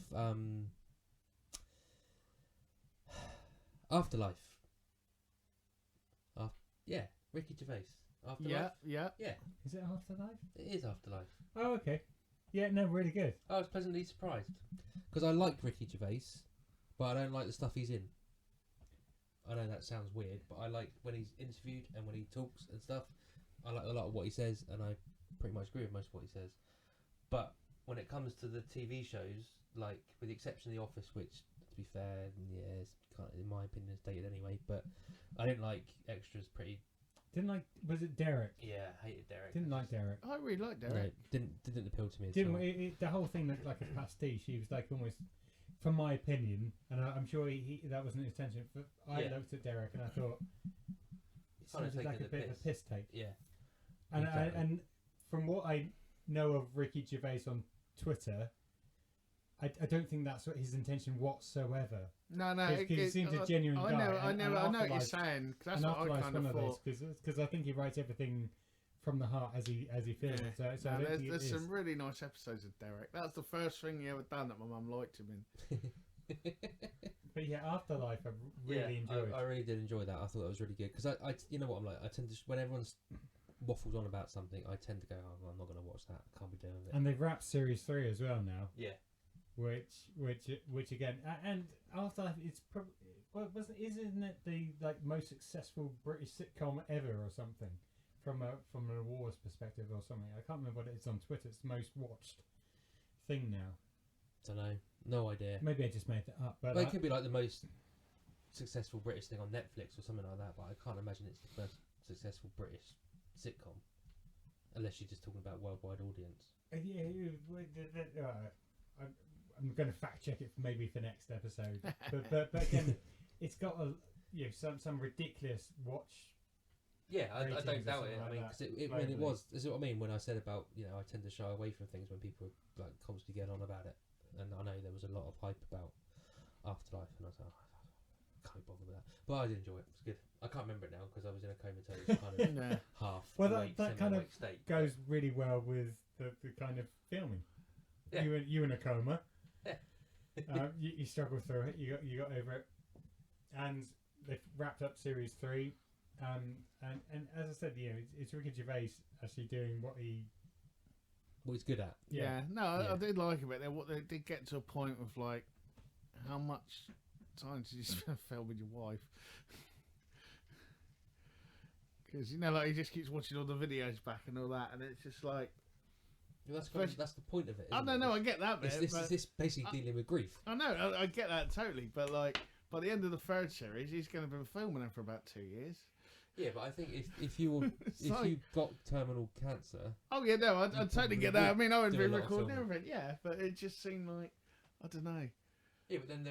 Afterlife. Ricky Gervais. Afterlife. Yeah. Is it Afterlife? It is Afterlife. Oh, okay. Yeah, no, really good. I was pleasantly surprised because I like Ricky Gervais, but I don't like the stuff he's in. I know that sounds weird, but I like when he's interviewed and when he talks and stuff. I like a lot of what he says, and I pretty much agree with most of what he says. But when it comes to the TV shows, like with the exception of The Office, which, to be fair, it's kind of, in my opinion, is dated anyway. But I didn't like Extras. Was it Derek? Yeah, I hated Derek. Didn't like Derek. I really like Derek. No, didn't appeal to me. The whole thing looked like a pastiche. He was like almost, from my opinion, and I'm sure that wasn't his intention. But I looked at Derek and I thought it sounded like a bit of a piss take. Yeah, and exactly. and from what I know of Ricky Gervais on Twitter, I don't think that's what his intention whatsoever. No, because he seems a genuine guy. I know what you're saying. That's what I kind of thought. Because I think he writes everything from the heart as he feels. Yeah. So there's some really nice episodes of Derek. That's the first thing he ever done that my mum liked him in. But Afterlife I really enjoyed. I really did enjoy that. I thought that was really good because I you know what I'm like. I tend to when everyone's waffles on about something, I tend to go, oh, I'm not going to watch that. I can't be doing it. And they've wrapped series 3 as well now. Yeah. Which again, and Afterlife, it's probably isn't it the most successful British sitcom ever or something from an awards perspective or something? I can't remember what it is on Twitter. It's the most watched thing now. Don't know, no idea. Maybe I just made it up, but it could be like the most successful British thing on Netflix or something like that. But I can't imagine it's the most successful British sitcom, unless you're just talking about worldwide audience. I'm going to fact check it maybe for next episode, but again, it's got some ridiculous watch. Yeah, I don't doubt it. I mean, because it was. This is what I mean when I said about I tend to shy away from things when people like constantly get on about it, and I know there was a lot of hype about Afterlife, and I was like, I can't bother with that. But I did enjoy it. It was good. I can't remember it now because I was in a comatose kind of half. Well, that kind of state. Goes really well with the kind of filming. Yeah. You in a coma. Yeah. You struggle through it. You got over it, and they've wrapped up series 3. And as I said, it's Ricky Gervais actually doing what he's good at. Yeah. I did like it. They did get to a point with like, how much time did you spend filming your wife? Because like he just keeps watching all the videos back and all that, and it's just like, Well, that's the point of it. I don't know. I get that bit. It's basically dealing with grief. I know. I get that totally. But like by the end of the third series, he's going to be filming it for about 2 years. Yeah, but I think if you got terminal cancer. Oh yeah, no, I totally get that. I mean, I would be do a lot of recording filming. everything. Yeah, but it just seemed like I don't know. Yeah, but then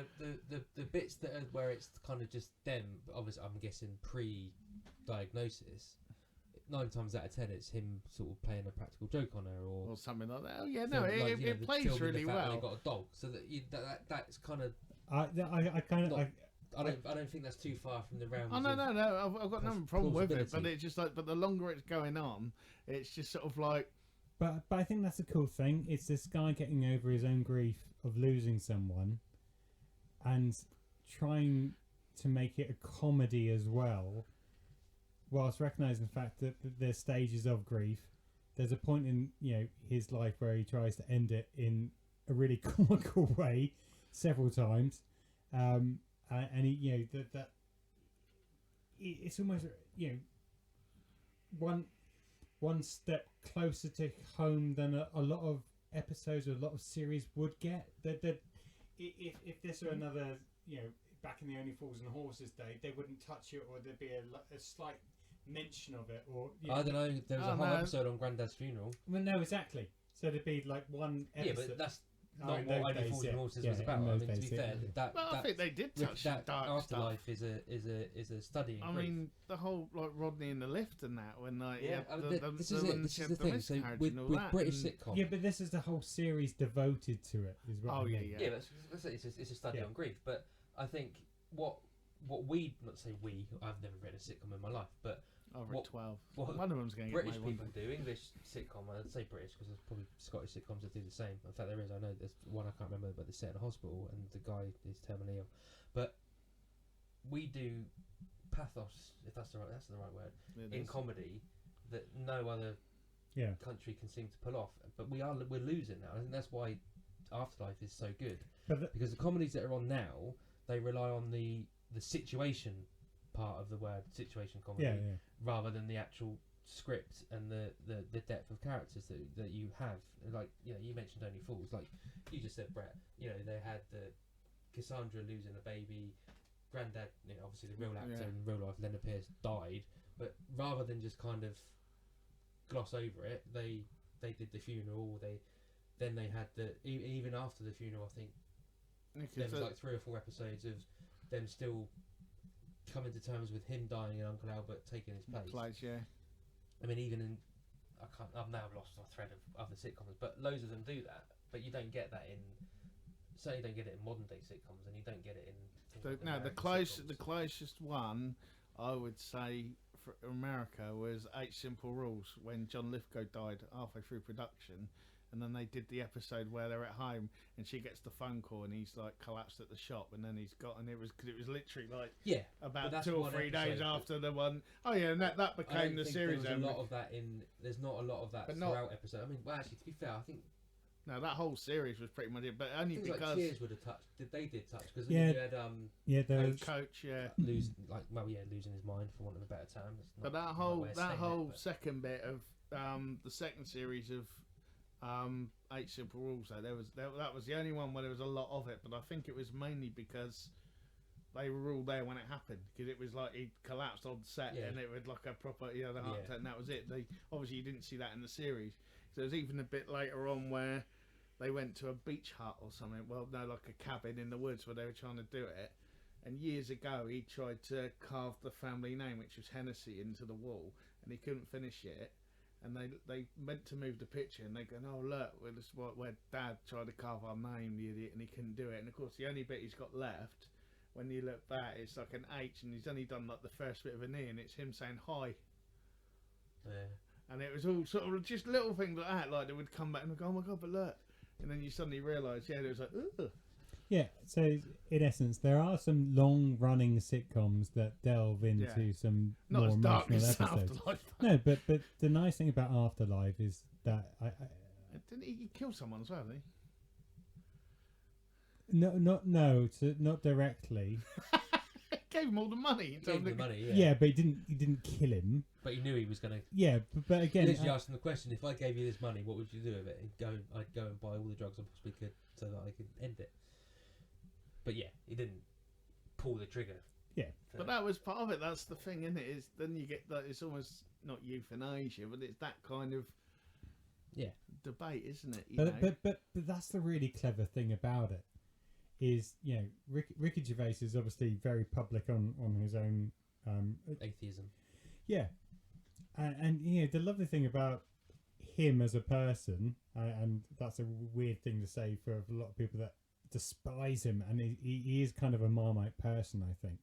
the bits that are where it's kind of just them. Obviously, I'm guessing pre-diagnosis. 9 times out of 10, it's him sort of playing a practical joke on her, or something like that. Oh yeah, no, film, like, it plays really well. They got a dog, so that's kind of. I don't think that's too far from the realm. Oh no, I've got no problem with it, but plausibility. it's just like, but the longer it's going on, it's just sort of like. But I think that's a cool thing. It's this guy getting over his own grief of losing someone, and trying to make it a comedy as well, whilst recognising the fact that there's stages of grief. There's a point in his life where he tries to end it in a really comical way several times, and he that it's almost one step closer to home than a lot of episodes or a lot of series would get. That if this were another back in the Only Fools and Horses day, they wouldn't touch it, or there'd be a slight mention of it, or I don't know. There was a whole episode on Granddad's funeral. Well, no, exactly. So there'd be like one episode. Yeah, but that's not what Only Fools and Horses was about. I mean, to be fair, I think they did touch that dark afterlife stuff. is a study in I grief. mean, the whole like Rodney in the lift and that when like this is it. This is the thing. So with British sitcoms, yeah, but this is the whole series devoted to it. Is what I mean. Yeah, but it's a study on grief. But I think what we not say we. I've never read a sitcom in my life, but I've read 12. What one of them's going to get British made people do, English sitcom, I'd say British because there's probably Scottish sitcoms that do the same. In fact, there is. I know there's one I can't remember, but they're set in a hospital and the guy is terminally ill. But we do pathos, if that's the right word, in comedy that no other country can seem to pull off. But we're losing now. I think that's why Afterlife is so good. Because the comedies that are on now, they rely on the situation part of the word, situation comedy, rather than the actual script and the depth of characters that you have. Like you mentioned Only Fools, like you just said, Brett. They had the Cassandra losing a baby, Granddad. Obviously the real actor in real life, Leonard Pierce, died. But rather than just kind of gloss over it, they did the funeral. Then they had even after the funeral, I think there was like 3 or 4 episodes of them still coming to terms with him dying and Uncle Albert taking his place. I mean, even I've now lost my thread of other sitcoms, but loads of them do that. But you don't get that certainly don't get it in modern day sitcoms, and you don't get it in. The closest one I would say for America was 8 Simple Rules when John Lithgow died halfway through production. And then they did the episode where they're at home and she gets the phone call and he's like collapsed at the shop, and then it was literally like about 2 or 3 days after the one. Oh yeah, and that became the series. There's not a lot of that throughout episode. I mean, well, actually, to be fair, I think that whole series was pretty much it, but only things because like Cheers would have touched. They did touch because you had Coach losing his mind, for want of a better term. But that whole second bit of the second series of 8 Simple Rules, though, that was the only one where there was a lot of it, but I think it was mainly because they were all there when it happened, because it was like he collapsed on set and it was like a proper the heart attack, and that was it. Obviously you didn't see that in the series. So there was even a bit later on where they went to a beach hut or something, like a cabin in the woods where they were trying to do it, and years ago he tried to carve the family name, which was Hennessy, into the wall, and he couldn't finish it. And they meant to move the picture, and they go, "Oh look, well, this is where Dad tried to carve our name, the idiot, and he couldn't do it." And of course, the only bit he's got left, when you look back, it's like an H, and he's only done like the first bit of an E, and it's him saying hi. Yeah. And it was all sort of just little things like that, like they would come back and go, "Oh my god, but look," and then you suddenly realise, there was like, ugh. Yeah, so in essence, there are some long-running sitcoms that delve into some not more as dark emotional as episodes. Afterlife. No, but the nice thing about Afterlife is that didn't he kill someone as well? Didn't he? not directly. gave him all the money. He gave him the money, yeah. Yeah, but he didn't kill him. But he knew he was going to. Yeah, but He again, literally asked him the question: if I gave you this money, what would you do with it? I'd go and buy all the drugs I possibly could so that I could end it. But yeah, he didn't pull the trigger. Yeah, but that was part of it. That's the thing, isn't it? Is then you get that it's almost not euthanasia, but it's that kind of debate, isn't it? But that's the really clever thing about it. Is Ricky Gervais is obviously very public on his own atheism. Yeah, and the lovely thing about him as a person, and that's a weird thing to say for a lot of people that despise him, and he is kind of a Marmite person, I think.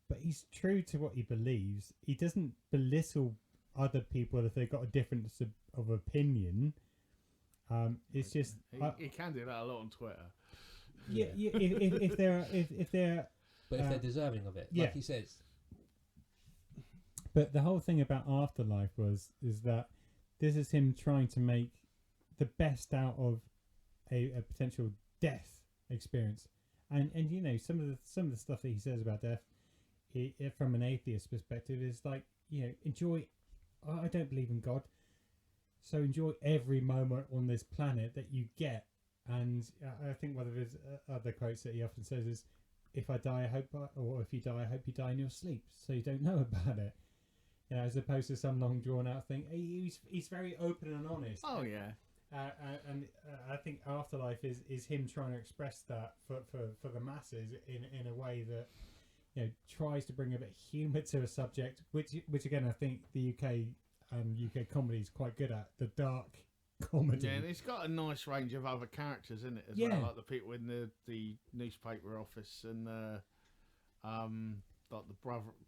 But he's true to what he believes. He doesn't belittle other people if they've got a difference of opinion. It's just he can do that a lot on Twitter. Yeah. If they're but if they're deserving of it, like he says. But the whole thing about Afterlife is that this is him trying to make the best out of a potential death experience, and some of the stuff that he says about death, from an atheist perspective, is like enjoy. I don't believe in God, so enjoy every moment on this planet that you get. And I think one of his other quotes that he often says is, "If I die, or if you die, I hope you die in your sleep, so you don't know about it." As opposed to some long drawn out thing. He's very open and honest. Oh yeah. And I think Afterlife is him trying to express that for the masses in a way that tries to bring a bit of humour to a subject, which again I think the UK comedy is quite good at, the dark comedy. Yeah, and it's got a nice range of other characters in it as well, like the people in the newspaper office and like the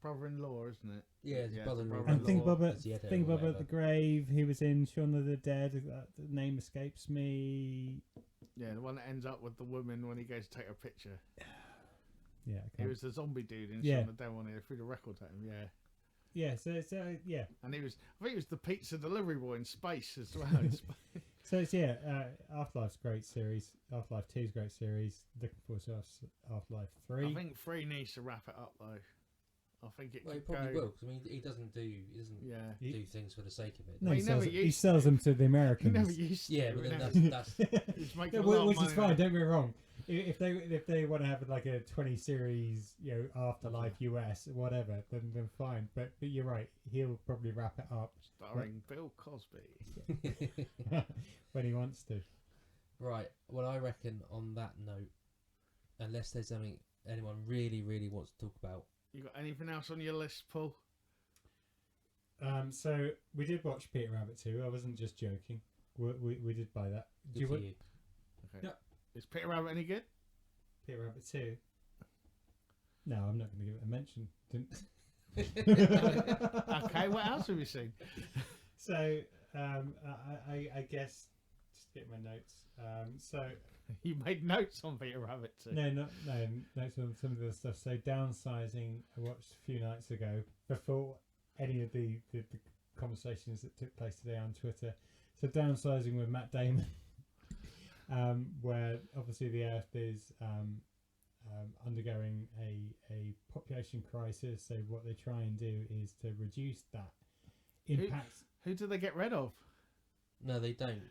brother-in-law, isn't it? Yeah, his brother-in-law. And think Bob at the Grave. He was in Shaun of the Dead. The name escapes me. Yeah, the one that ends up with the woman when he goes to take a picture. Yeah, he was the zombie dude in Shaun of the Dead when he threw the record at him. Yeah. Yeah, so yeah. And I think he was the pizza delivery boy in space as well. So it's Afterlife's a great series. Afterlife 2 is a great series. Looking forward to Afterlife 3. I think 3 needs to wrap it up though. I think it. Well, he probably will. Cause, I mean, he doesn't do things for the sake of it. No, he sells them to the Americans. He never used to. Yeah, but then that's which is fine. Don't get me wrong. If they want to have like a 20 series, Afterlife US or whatever, then fine. But you're right. He'll probably wrap it up. Starring Bill Cosby. When he wants to. Right. Well, I reckon on that note, unless there's something anyone really, really wants to talk about. You got anything else on your list, Paul? So we did watch Peter Rabbit 2. I wasn't just joking. We did buy that. Good for you. Okay. Yeah. Is Peter Rabbit any good? Peter Rabbit 2. No, I'm not going to give it a mention. Okay, what else have you seen? So I guess just get my notes. So you made notes on Peter Rabbit 2. No, notes on some of the stuff. So Downsizing, I watched a few nights ago before any of the conversations that took place today on Twitter. So Downsizing with Matt Damon, where obviously the Earth is undergoing a population crisis. So what they try and do is to reduce that impact. Who do they get rid of? No, they don't.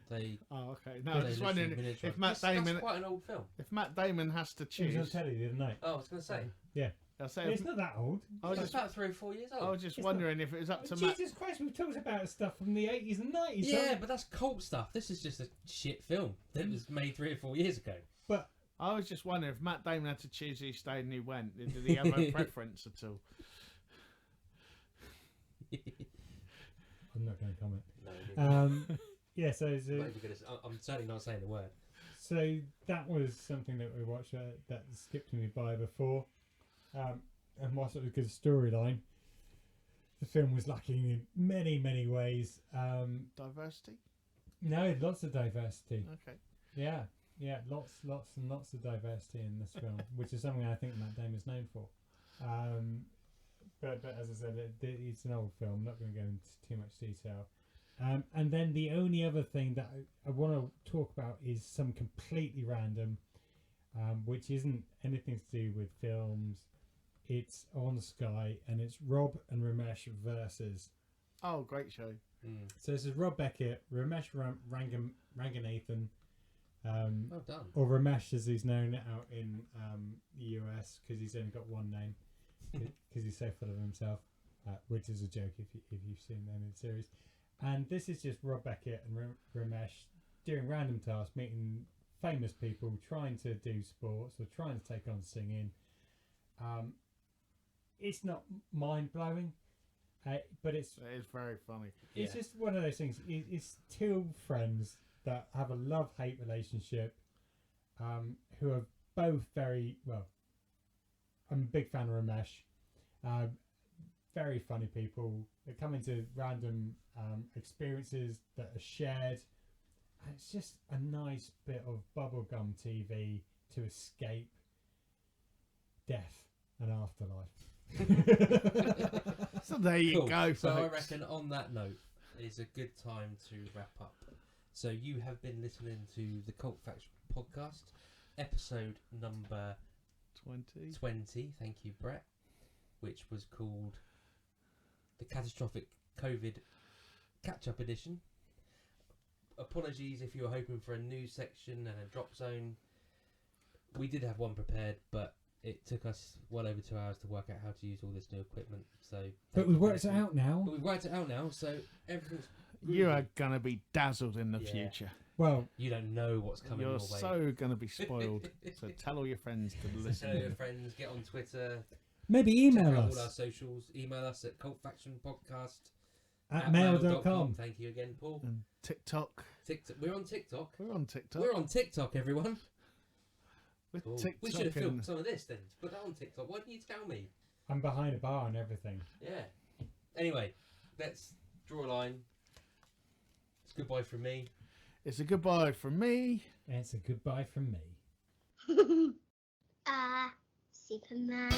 Oh, okay. No, I was just wondering if Matt Damon. That's quite an old film. If Matt Damon has to choose. It was on telly the other night. Oh, I was going to say. Yeah. It's not that old. It's about 3 or 4 years old. I was just wondering if it was up to Matt. Jesus Christ, we've talked about stuff from the 80s and 90s. Yeah, but that's cult stuff. This is just a shit film that was made 3 or 4 years ago. But I was just wondering if Matt Damon had to choose who stayed and who went. Did he have a preference at all? I'm not going to comment. No, yeah, so I'm certainly not saying the word. So that was something that we watched that skipped me by before. And whilst it was a good storyline, the film was lacking in many, many ways. Diversity? No, lots of diversity. Okay. Yeah, lots and lots of diversity in this film, which is something I think Matt Damon's known for. But as I said, it's an old film. I'm not going to go into too much detail. And then the only other thing that I want to talk about is some completely random, which isn't anything to do with films It's on Sky, and it's Rob and Ramesh versus. Oh, great show. So this is Rob Beckett, Ramesh Ranganathan, Well done. or Ramesh as he's known out in the US because he's only got one name because he's so full of himself, which is a joke if you've seen them in the series. And this is just Rob Beckett and Ramesh doing random tasks, meeting famous people, trying to do sports or trying to take on singing. It's not mind blowing, but it's very funny. it's just one of those things. It's two friends that have a love-hate relationship, who are both very well. I'm a big fan of Ramesh. Very funny people. They come into random experiences that are shared. And it's just a nice bit of bubblegum TV to escape death and afterlife. So there you Cool. go, So I folks. reckon on that note is a good time to wrap up. So you have been listening to the Cult Faction podcast, episode number 20. Thank you, Brett. Which was called the Catastrophic COVID Catch-up Edition. Apologies if you were hoping for a news section and a drop zone. We did have one prepared, but it took us well over 2 hours to work out how to use all this new equipment. So, But we've worked it out now. But we've worked it out now, so everything's. You groovy. are going to be dazzled in the Yeah. future. Well, You don't know what's coming You're your way. so going to be spoiled. So tell all your friends to Tell listen. your friends, get on Twitter, maybe check email out all our us socials, email us at cultfactionpodcast at mail.com. Thank you again, Paul. And TikTok. TikTok. We're on TikTok. We're on TikTok. We're on TikTok, everyone. With Cool. TikTok. We should have and- filmed some of this then. Put that on TikTok. Why didn't you tell me? I'm behind a bar and everything. Yeah. Anyway, let's draw a line. It's goodbye from me. It's a goodbye from me. And it's a goodbye from me. Superman.